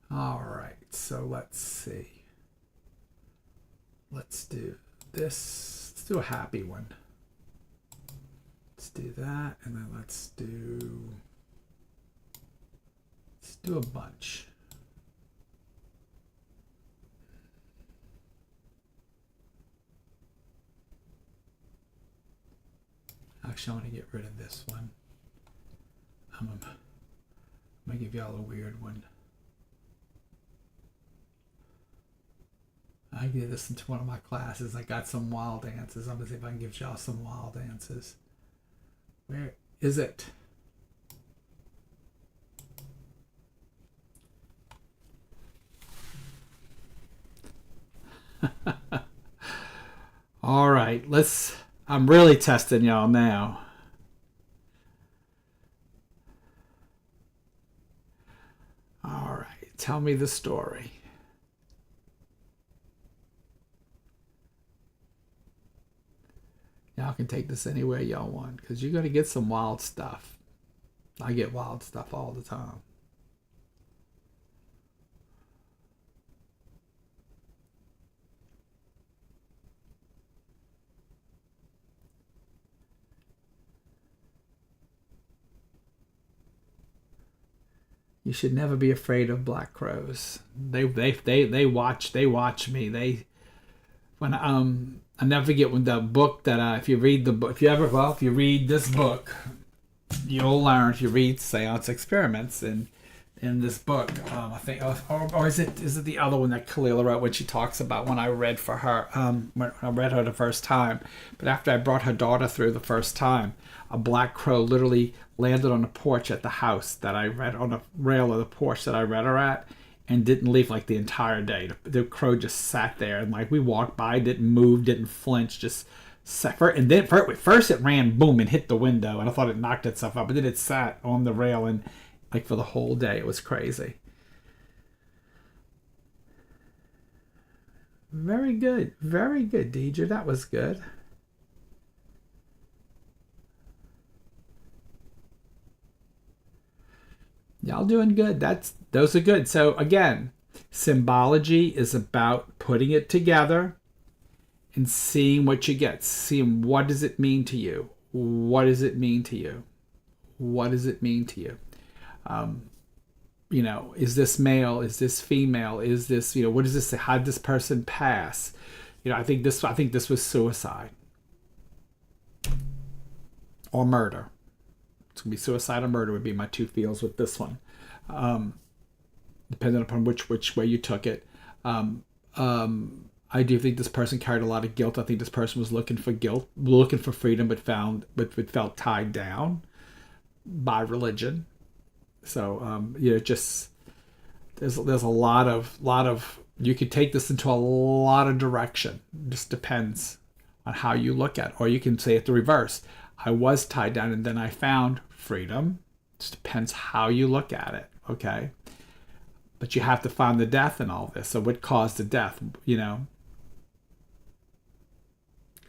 All right, so let's see. Let's do this. Let's do a happy one. Let's do that, and then let's do a bunch. Actually, I want to get rid of this one. me give y'all a weird one. I did this into one of my classes. I got some wild answers. I'm going to see if I can give y'all some wild answers. Where is it? All right, I'm really testing y'all now. All right, tell me the story. Y'all can take this anywhere y'all want because you're going to get some wild stuff. I get wild stuff all the time. You should never be afraid of black crows. They watch me. I never forget when the book that if you read this book, you'll learn. If you read Seance Experiments and in this book, I think, or is it the other one that Kalila wrote when she talks about when I read for her, when I read her the first time, but after I brought her daughter through the first time, a black crow literally landed on the porch at the house that I read, on the rail of the porch that I read her at, and didn't leave like the entire day. The crow just sat there, and like we walked by, didn't move, didn't flinch, just sat. And then first it ran boom and hit the window, and I thought it knocked itself out, but then it sat on the rail and like for the whole day. It was crazy. Very good, Deidre. That was good. Y'all doing good. Those are good. So again, symbology is about putting it together and seeing what you get. Seeing what does it mean to you? What does it mean to you? What does it mean to you? Is this male? Is this female? Is this, what does this say? How did this person pass? I think this was suicide or murder. It's gonna be suicide or murder would be my two feels with this one, depending upon which way you took it. I do think this person carried a lot of guilt. I think this person was looking for freedom, but felt tied down by religion. So just there's a lot of you could take this into a lot of direction. It just depends on how you look at it. Or you can say it the reverse. I was tied down and then I found freedom. It just depends how you look at it, okay? But you have to find the death in all this. So what caused the death, Because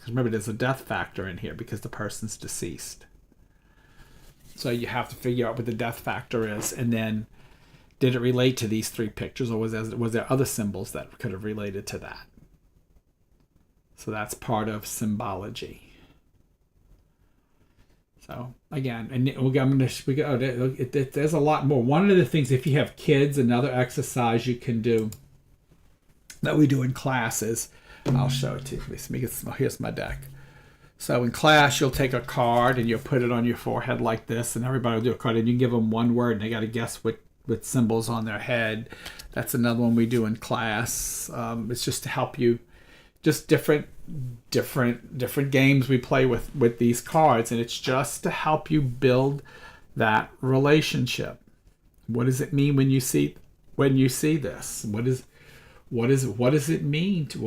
remember, there's a death factor in here because the person's deceased. So you have to figure out what the death factor is, and then did it relate to these three pictures, or was there other symbols that could have related to that? So that's part of symbology. So again, and there's a lot more. One of the things, if you have kids, another exercise you can do that we do in classes, I'll show it to you. Here's my deck. So in class, you'll take a card and you'll put it on your forehead like this, and everybody will do a card, and you can give them one word, and they got to guess what symbols on their head. That's another one we do in class. It's just to help you, just different games we play with these cards, and it's just to help you build that relationship. What does it mean when you see this? What does it mean to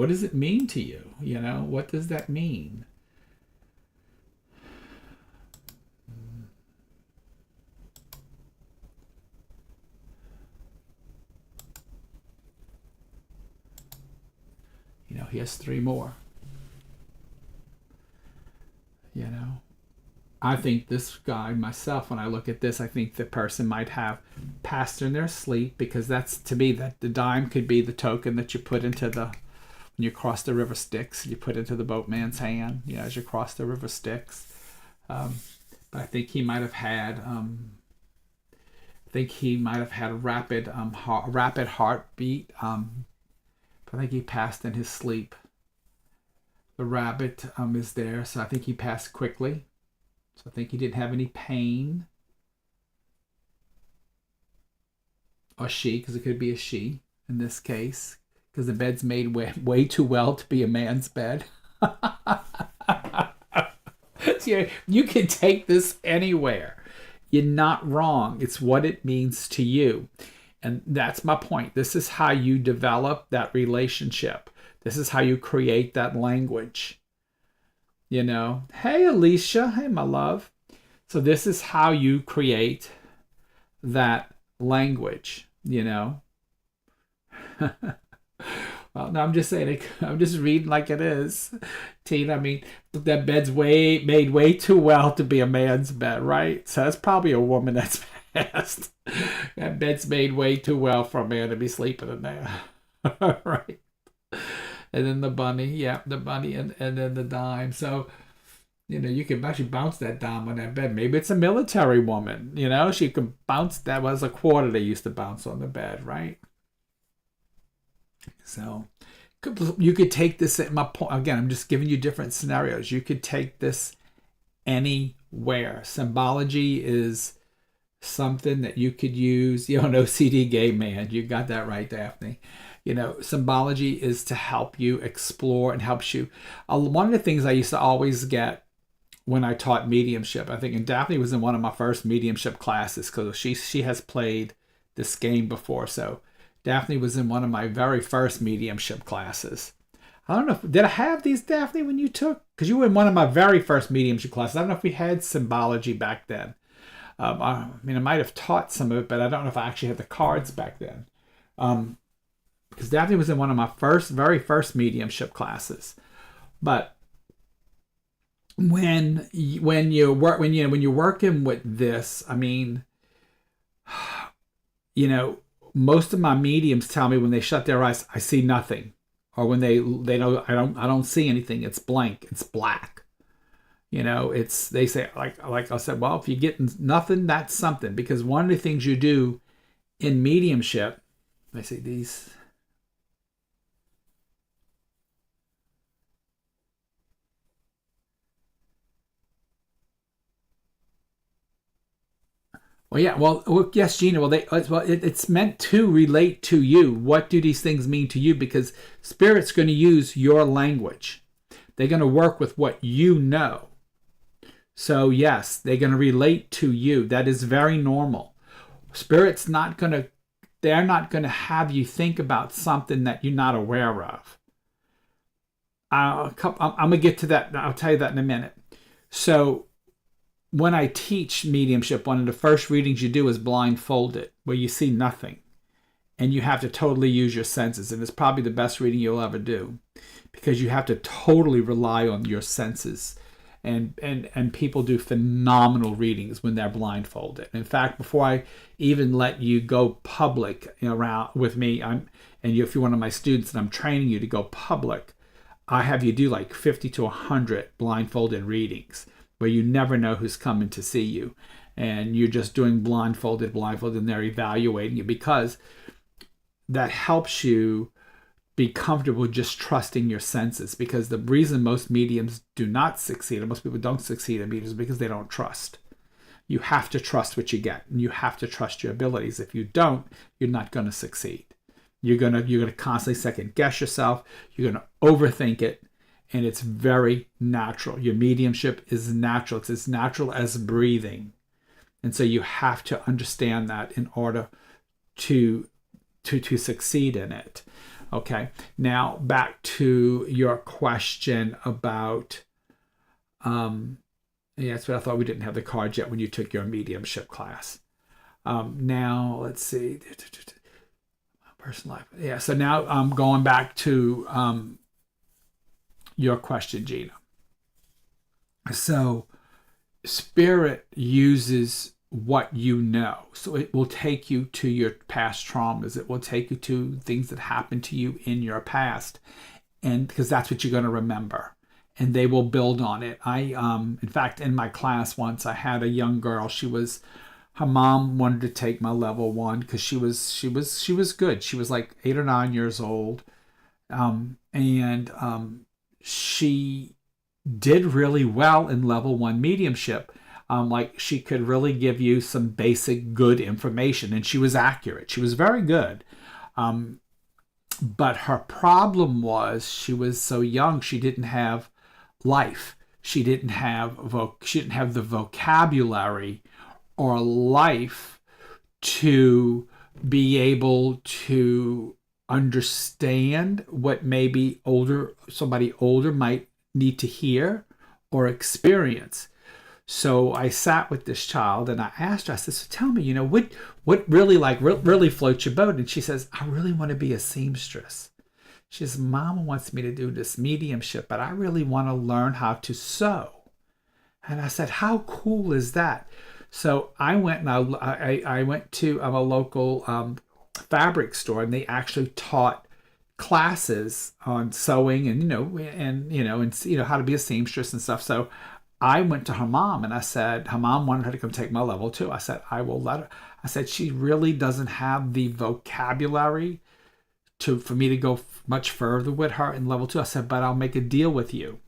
you? What does that mean? Here's three more. I think this guy, myself, when I look at this, I think the person might have passed in their sleep, because that's, to me, that the dime could be the token that you put into when you cross the river Styx, you put into the boatman's hand, as you cross the river Styx. But I think he might have had, a rapid heartbeat. I think he passed in his sleep. The rabbit is there, so I think he passed quickly. So I think he didn't have any pain. or she, because it could be a she in this case, because the bed's made way too well to be a man's bed. You can take this anywhere. You're not wrong. It's what it means to you. And that's my point. This is how you develop that relationship. This is how you create that language. Hey, Alicia. Hey, my love. So this is how you create that language, Well, no, I'm just saying, I'm just reading like it is. Tina, I mean, that bed's made way too well to be a man's bed, right? So that's probably a woman that's passed. That bed's made way too well for a man to be sleeping in there. Right. And then the bunny, the bunny, and then the dime. So, you can actually bounce that dime on that bed. Maybe it's a military woman, she can bounce. That was a quarter they used to bounce on the bed, right? So you could take this at my point. Again, I'm just giving you different scenarios. You could take this anywhere. Symbology is something that you could use. No CD gay man. You got that right, Daphne. Symbology is to help you explore and helps you. One of the things I used to always get when I taught mediumship, I think, and Daphne was in one of my first mediumship classes because she has played this game before. So Daphne was in one of my very first mediumship classes. I don't know, did I have these, Daphne, when you took? Because you were in one of my very first mediumship classes. I don't know if we had Symbology back then. I might have taught some of it, but I don't know if I actually had the cards back then. Because Daphne was in one of my very first mediumship classes. But when you're working with this, most of my mediums tell me when they shut their eyes, I see nothing, or when they know I don't see anything. It's blank. It's black. They say like I said. Well, if you get nothing, that's something, because one of the things you do in mediumship, I see these. Well, yeah. Well, yes, Gina. Well, it's meant to relate to you. What do these things mean to you? Because Spirit's going to use your language. They're going to work with what you know. So yes, they're going to relate to you. That is very normal. Spirit's not going to. They're not going to have you think about something that you're not aware of. I'm going to get to that. I'll tell you that in a minute. So, when I teach mediumship, one of the first readings you do is blindfolded, where you see nothing. And you have to totally use your senses. And it's probably the best reading you'll ever do, because you have to totally rely on your senses. And people do phenomenal readings when they're blindfolded. In fact, before I even let you go public around with me, if you're one of my students and I'm training you to go public, I have you do like 50 to 100 blindfolded readings, where you never know who's coming to see you. And you're just doing blindfolded, and they're evaluating you, because that helps you be comfortable just trusting your senses. Because the reason most mediums do not succeed, and most people don't succeed in mediums, is because they don't trust. You have to trust what you get, and you have to trust your abilities. If you don't, you're not going to succeed. You're gonna constantly second guess yourself. You're gonna overthink it. And it's very natural. Your mediumship is natural. It's as natural as breathing. And so you have to understand that in order to succeed in it. Okay. Now back to your question about that's what I thought. We didn't have the cards yet when you took your mediumship class. Now let's see. Personal life. Yeah. So now I'm going back to your question, Gina. So Spirit uses what you know. So it will take you to your past traumas. It will take you to things that happened to you in your past. And because that's what you're going to remember. And they will build on it. In fact, in my class once, I had a young girl. Her mom wanted to take my level 1 because she was good. She was like 8 or 9 years old. She did really well in level 1 mediumship. Like she could really give you some basic good information, and she was accurate. She was very good. But her problem was she was so young. She didn't have life. She didn't have the vocabulary or life to be able to understand what maybe somebody older might need to hear or experience. So I sat with this child and I asked her, I said, so tell me, what really really floats your boat? And she says, I really want to be a seamstress. She says, Mama wants me to do this mediumship, but I really want to learn how to sew. And I said, how cool is that? So I went and I went to a local fabric store, and they actually taught classes on sewing and how to be a seamstress and stuff. So I went to her mom and I said, her mom wanted her to come take my level 2. I said, I will let her. I said, she really doesn't have the vocabulary for me to go much further with her in level 2. I said, but I'll make a deal with you.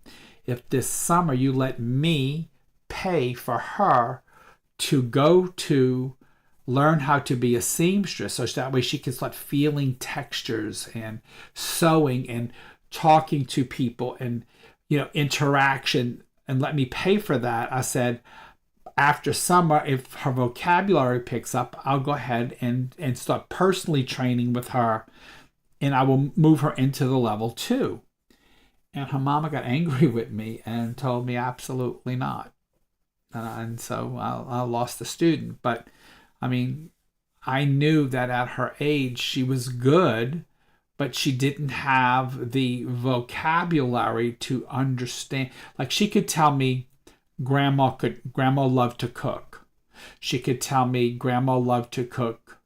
If this summer you let me pay for her to go to learn how to be a seamstress, so that way she can start feeling textures and sewing and talking to people and interaction, and let me pay for that. I said, after summer, if her vocabulary picks up, I'll go ahead and start personally training with her, and I will move her into the level 2. And her mama got angry with me and told me absolutely not. And so I lost the student. But I mean, I knew that at her age she was good, but she didn't have the vocabulary to understand. Like, she could tell me grandma loved to cook. She could tell me grandma loved to cook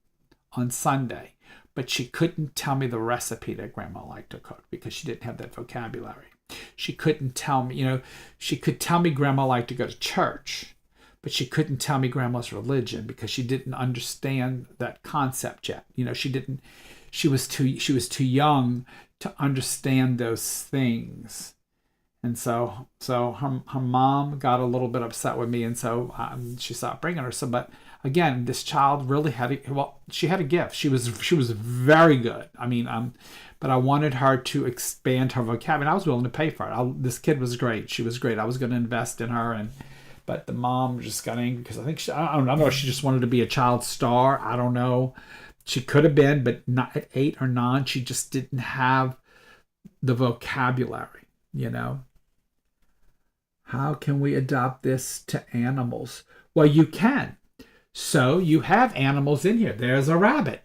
on Sunday, but she couldn't tell me the recipe that grandma liked to cook because she didn't have that vocabulary. She couldn't tell me, she could tell me grandma liked to go to church, but she couldn't tell me grandma's religion because she didn't understand that concept yet. She was too young to understand those things. And so her mom got a little bit upset with me, and so she stopped bringing her. So, but again, this child really she had a gift. She was very good. I mean, but I wanted her to expand her vocabulary. I was willing to pay for it. This kid was great. She was great. I was going to invest in her, but the mom just got angry because I think I don't know. She just wanted to be a child star. I don't know. She could have been, but not at 8 or 9. She just didn't have the vocabulary. How can we adopt this to animals? Well, you can. So you have animals in here. There's a rabbit.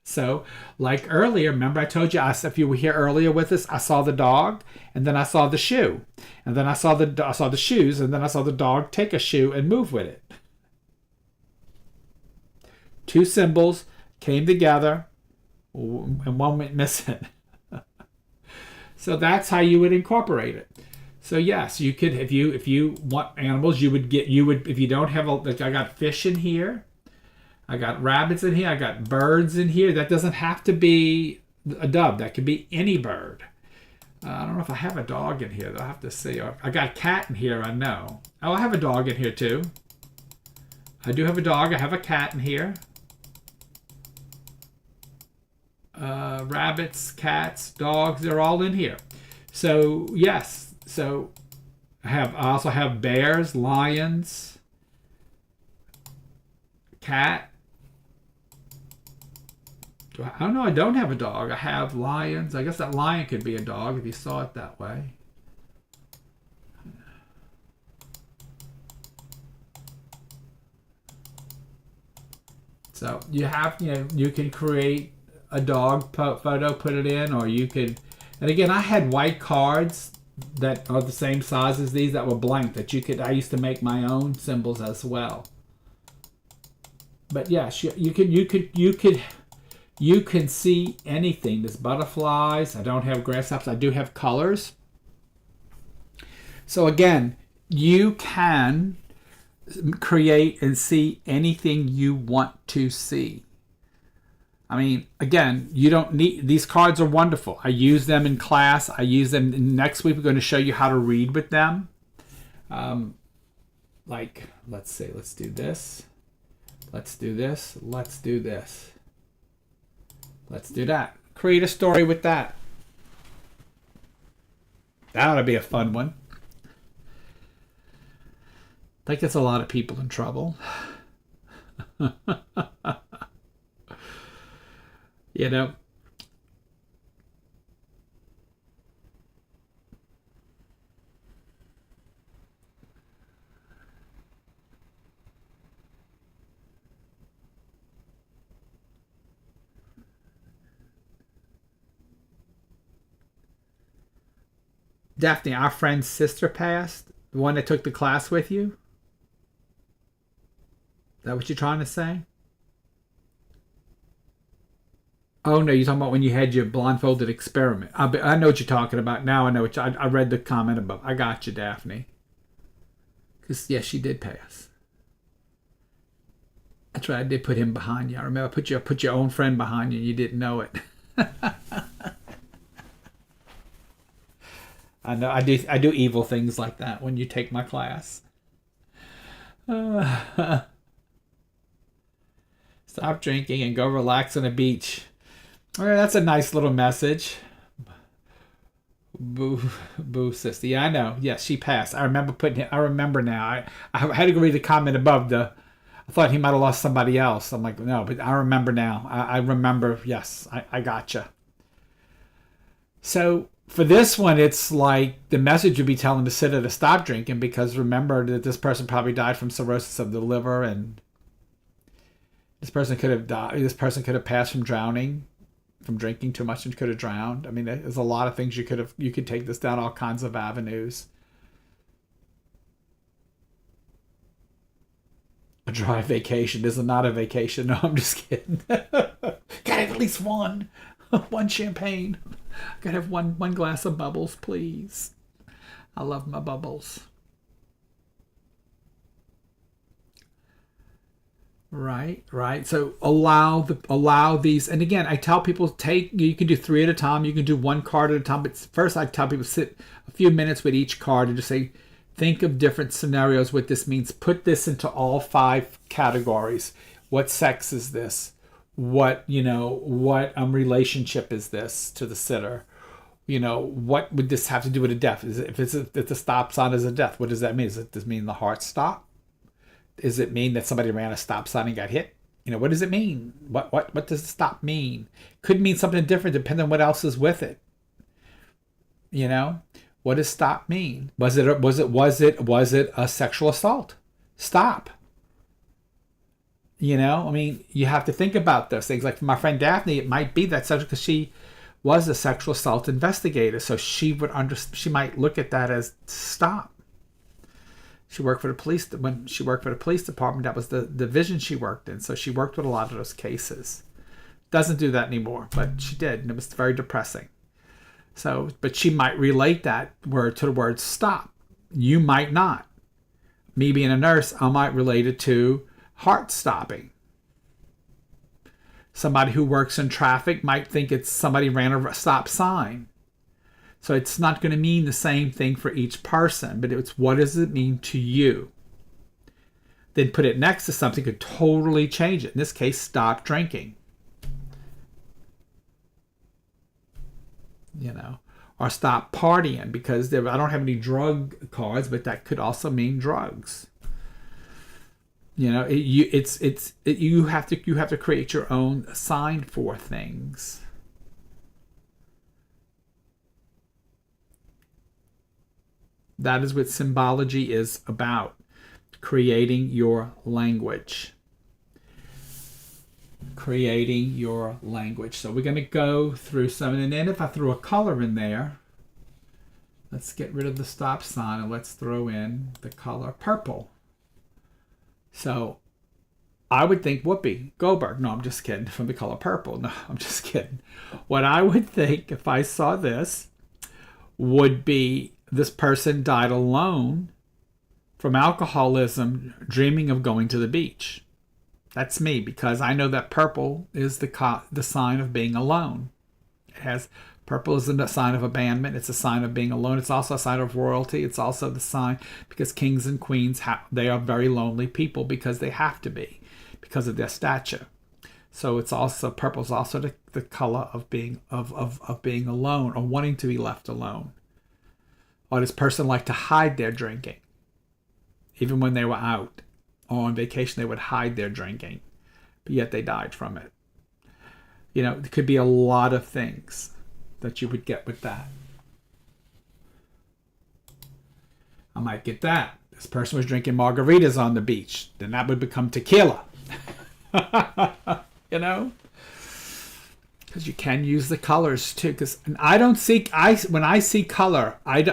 So like earlier, remember I told you, if you were here earlier with us, I saw the dog, and then I saw the shoe, and then I saw the shoes, and then I saw the dog take a shoe and move with it. 2 symbols came together, and one went missing. So that's how you would incorporate it. So yes, you could, if you want animals, you would if you don't have I got fish in here, I got rabbits in here, I got birds in here. That doesn't have to be a dove. That could be any bird. I don't know if I have a dog in here. I'll have to see. I got a cat in here, I know. Oh, I have a dog in here too. I do have a dog. I have a cat in here. Rabbits, cats, dogs, they're all in here. So yes. So I also have bears, lions, cat. I don't know. I don't have a dog. I have lions. I guess that lion could be a dog if you saw it that way. So you have, you can create a dog photo, put it in, or you could. And again, I had white cards that are the same size as these that were blank that I used to make my own symbols as well. But yes, you can see anything. There's butterflies. I don't have grasshoppers. I do have colors. So again, you can create and see anything you want to see. I mean, again, you don't need, these cards are wonderful. I use them in class. I use them next week. We're going to show you how to read with them. Like, let's see, let's do this. Let's do this. Let's do this. Let's do that. Create a story with that. That ought to be a fun one. That gets a lot of people in trouble. You know? Daphne, our friend's sister passed. The one that took the class with you? Is that what you're trying to say? Oh no, you're talking about when you had your blindfolded experiment. I know what you're talking about. Now I know what I read the comment above. I got you, Daphne. Because, yes, she did pass. That's right, I did put him behind you. I remember I put your own friend behind you and you didn't know it. I know I do evil things like that when you take my class. Stop drinking and go relax on a beach. All right, that's a nice little message. Boo, boo, sister. Yeah, I know. Yes, she passed. I remember now. I had to go read the comment above. I thought he might have lost somebody else. I'm like, no, but I remember now. I remember. Yes, I gotcha. So for this one, it's like the message would be telling the sitter to stop drinking, because remember that this person probably died from cirrhosis of the liver, and this person could have died. This person could have passed from drowning, from drinking too much, and could have drowned. I mean, there's a lot of things you could take this down all kinds of avenues. A dry vacation is not a vacation. No, I'm just kidding. Gotta have at least one champagne. Gotta have one glass of bubbles, please. I love my bubbles. Right. So allow these, and again, I tell people you can do 3 at a time. You can do 1 card at a time. But first, I tell people sit a few minutes with each card and just say, think of different scenarios. What this means. Put this into all 5 categories. What sex is this? What relationship is this to the sitter? What would this have to do with a death? If the stop sign is a death, what does that mean? Does this mean the heart stop? Does it mean that somebody ran a stop sign and got hit? What does it mean? What does the stop mean? Could mean something different depending on what else is with it. What does stop mean? Was it a sexual assault? Stop. You have to think about those things. Like for my friend Daphne, it might be that subject because she was a sexual assault investigator, so she might look at that as stop. She worked for the police. When she worked for the police department, that was the division she worked in. So she worked with a lot of those cases. Doesn't do that anymore, but she did, and it was very depressing. So, but she might relate that word to the word stop. You might not. Me being a nurse, I might relate it to heart stopping. Somebody who works in traffic might think it's somebody ran a stop sign. So it's not going to mean the same thing for each person, but it's what does it mean to you? Then put it next to something could totally change it. In this case, stop drinking. Or stop partying, because I don't have any drug cards, but that could also mean drugs. You have to create your own sign for things. That is what symbology is about. Creating your language. Creating your language. So we're going to go through some, and then if I throw a color in there, let's get rid of the stop sign and let's throw in the color purple. So I would think Whoopi Goldberg. No, I'm just kidding. From the color purple. No, I'm just kidding. What I would think if I saw this would be this person died alone from alcoholism, dreaming of going to the beach. That's me, because I know that purple is the sign of being alone. It has Purple is a sign of abandonment. It's a sign of being alone. It's also a sign of royalty. It's also the sign because kings and queens, they are very lonely people because they have to be because of their stature. So it's also, purple is also the color of being being alone or wanting to be left alone. Or this person liked to hide their drinking. Even when they were out or on vacation, they would hide their drinking, but yet they died from it. You know, it could be a lot of things that you would get with that. I might get that. This person was drinking margaritas on the beach. Then that would become tequila. You know? Because you can use the colors too. Because I don't see, when I see color, let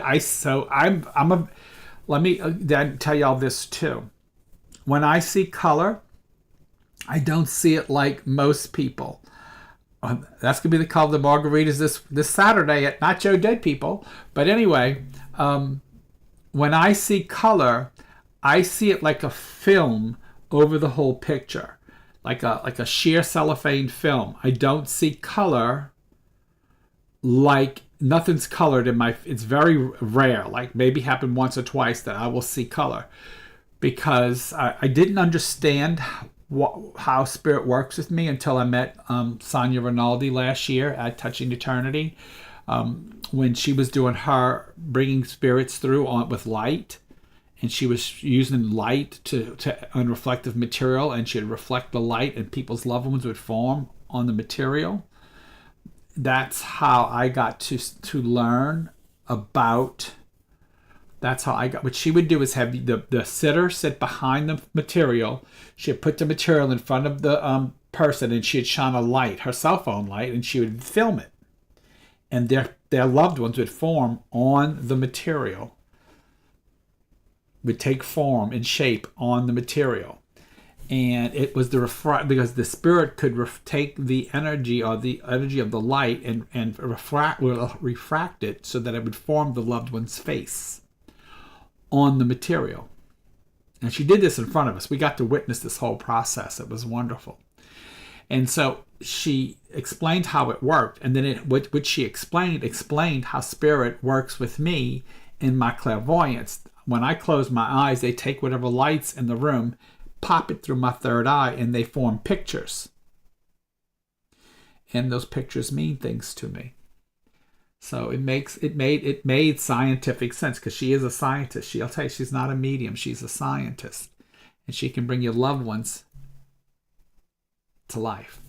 me then tell y'all this too. When I see color, I don't see it like most people. That's going to be the color of the margaritas this Saturday at Not Joe Dead People. But anyway, when I see color, I see it like a film over the whole picture. Like a sheer cellophane film. I don't see color like nothing's colored in my. It's very rare. Like maybe happened once or twice that I will see color because I didn't understand how spirit works with me until I met Sonia Rinaldi last year at Touching Eternity when she was doing her bringing spirits through with light. And she was using light to unreflective material, and she'd reflect the light, and people's loved ones would form on the material. That's how I got to learn about. That's how I got. What she would do is have the sitter sit behind the material. She'd put the material in front of the person, and she'd shine a light, her cell phone light, and she would film it. And their loved ones would form on the material. Would take form and shape on the material, and it was because the spirit could take the energy or the energy of the light and refract it so that it would form the loved one's face on the material. And she did this in front of us. We got to witness this whole process. It was wonderful. And so she explained how it worked, and then what she explained how spirit works with me in my clairvoyance. When I close my eyes, they take whatever lights in the room, pop it through my third eye, and they form pictures. And those pictures mean things to me. So it made scientific sense because she is a scientist. She'll tell you she's not a medium, she's a scientist. And she can bring your loved ones to life.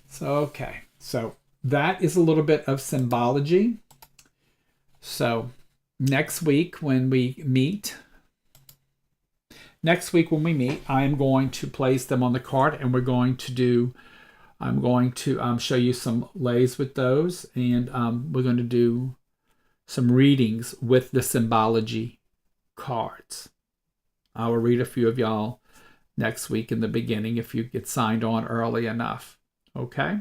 So that is a little bit of symbology. So next week when we meet, I am going to place them on the card, and I'm going to show you some lays with those, and we're going to do some readings with the Symbology cards. I will read a few of y'all next week in the beginning if you get signed on early enough. Okay?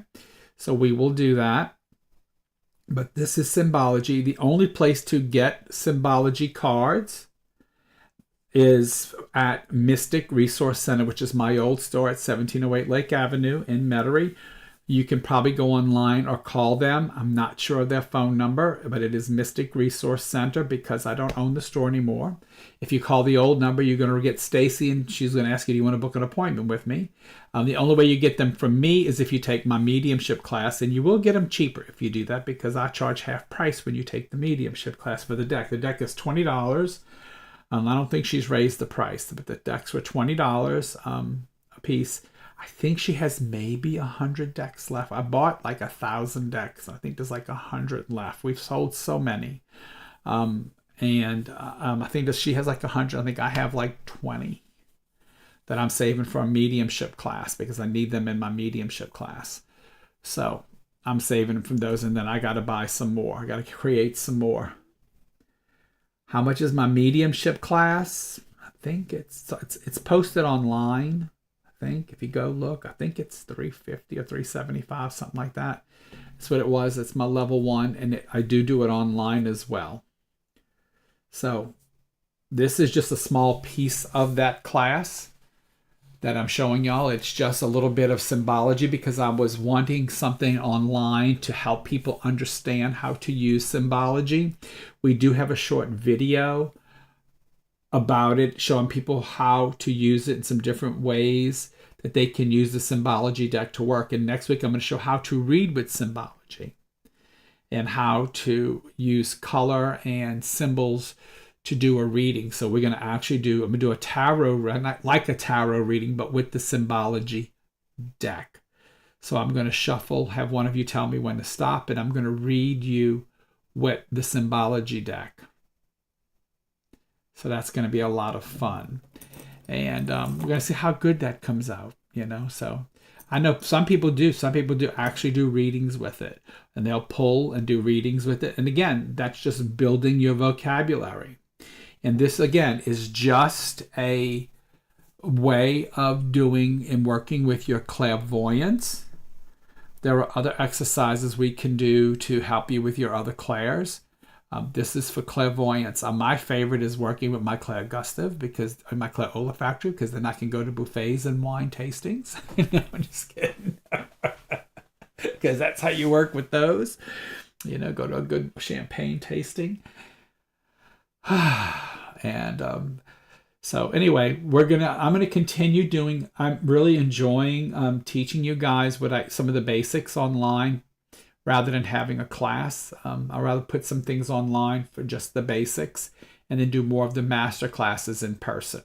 So we will do that. But this is Symbology. The only place to get Symbology cards is at Mystic Resource Center, which is my old store at 1708 Lake Avenue in Metairie. You can probably go online or call them. I'm not sure of their phone number, but it is Mystic Resource Center because I don't own the store anymore. If you call the old number, you're going to get Stacy, and she's going to ask you, do you want to book an appointment with me? The only way you get them from me is if you take my mediumship class, and you will get them cheaper if you do that because I charge half price when you take the mediumship class for the deck. The deck is $20. I don't think she's raised the price, but the decks were $20 a piece. I think she has maybe 100 decks left. I bought like 1,000 decks. I think there's like 100 left. We've sold so many. I think that she has like 100. I think I have like 20 that I'm saving for a mediumship class because I need them in my mediumship class. So I'm saving from those, and then I got to buy some more. I got to create some more. How much is my mediumship class? I think it's posted online. I think if you go look, I think it's $350 or $375, something like that. That's what it was. It's my level 1, and I do it online as well. So this is just a small piece of that class. that I'm showing y'all. It's just a little bit of symbology because I was wanting something online to help people understand how to use symbology. We do have a short video about it, showing people how to use it in some different ways that they can use the Symbology deck to work. And next week, I'm going to show how to read with Symbology and how to use color and symbols to do a reading. So we're going to actually I'm going to do a tarot, not like a tarot reading, but with the Symbology deck. So I'm going to shuffle, have one of you tell me when to stop, and I'm going to read you with the Symbology deck. So that's going to be a lot of fun. And we're going to see how good that comes out, So I know some people do actually do readings with it. And they'll pull and do readings with it. And again, that's just building your vocabulary. And this, again, is just a way of doing and working with your clairvoyance. There are other exercises we can do to help you with your other clairs. This is for clairvoyance. My favorite is working with my clairgustive my clairolfactory, because then I can go to buffets and wine tastings. I'm just kidding. Because that's how you work with those. Go to a good champagne tasting. And so anyway, I'm gonna continue doing. I'm really enjoying teaching you guys some of the basics online, rather than having a class. I'd rather put some things online for just the basics and then do more of the master classes in person.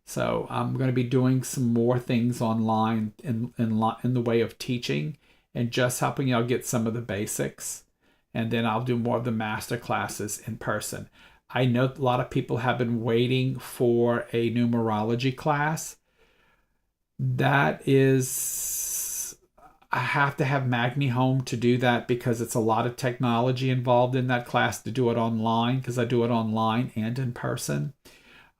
So I'm going to be doing some more things online in the way of teaching and just helping y'all get some of the basics. And then I'll do more of the master classes in person. I know a lot of people have been waiting for a numerology class. I have to have Magni home to do that because it's a lot of technology involved in that class to do it online, because I do it online and in person.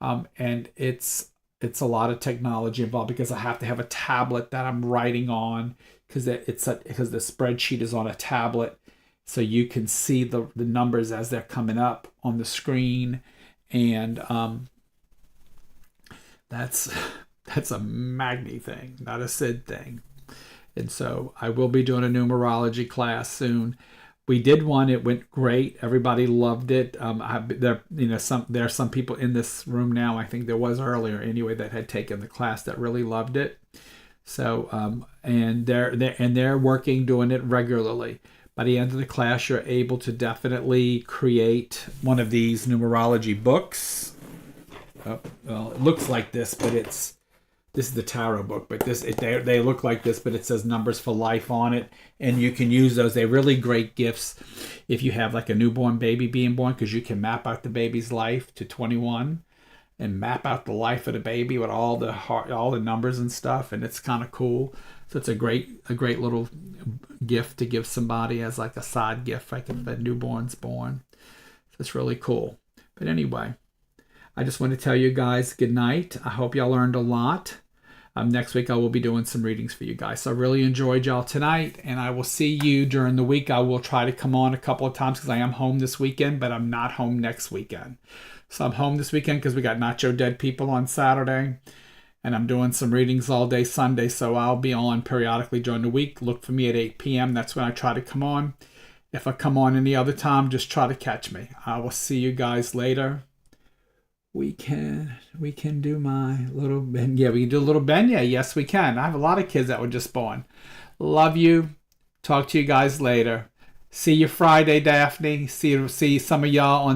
And it's a lot of technology involved because I have to have a tablet that I'm writing on, because the spreadsheet is on a tablet, so you can see the numbers as they're coming up on the screen. And that's a Magni thing, not a Sid thing. And so I will be doing a numerology class soon. We did one; it went great. Everybody loved it. There are some people in this room now. I think there was earlier anyway that had taken the class that really loved it. So and they're working doing it regularly. By the end of the class, you're able to definitely create one of these numerology books. Well, it looks like this, but this is the tarot book, but they look like this, but it says Numbers for Life on it, and you can use those. They're really great gifts if you have like a newborn baby being born, because you can map out the baby's life to 21 and map out the life of the baby with all the numbers and stuff, and it's kind of cool. So it's a great little gift to give somebody as like a side gift, like if a newborn's born. So it's really cool. But anyway, I just want to tell you guys good night. I hope y'all learned a lot. Next week I will be doing some readings for you guys. So I really enjoyed y'all tonight, and I will see you during the week. I will try to come on a couple of times because I am home this weekend, but I'm not home next weekend. So I'm home this weekend because we got Nacho Dead People on Saturday, and I'm doing some readings all day Sunday. So I'll be on periodically during the week. Look for me at 8 p.m. That's when I try to come on. If I come on any other time, just try to catch me. I will see you guys later. We can do my little Ben. Yeah, we can do a little Benya. Yes, we can. I have a lot of kids that were just born. Love you. Talk to you guys later. See you Friday, Daphne. See some of y'all on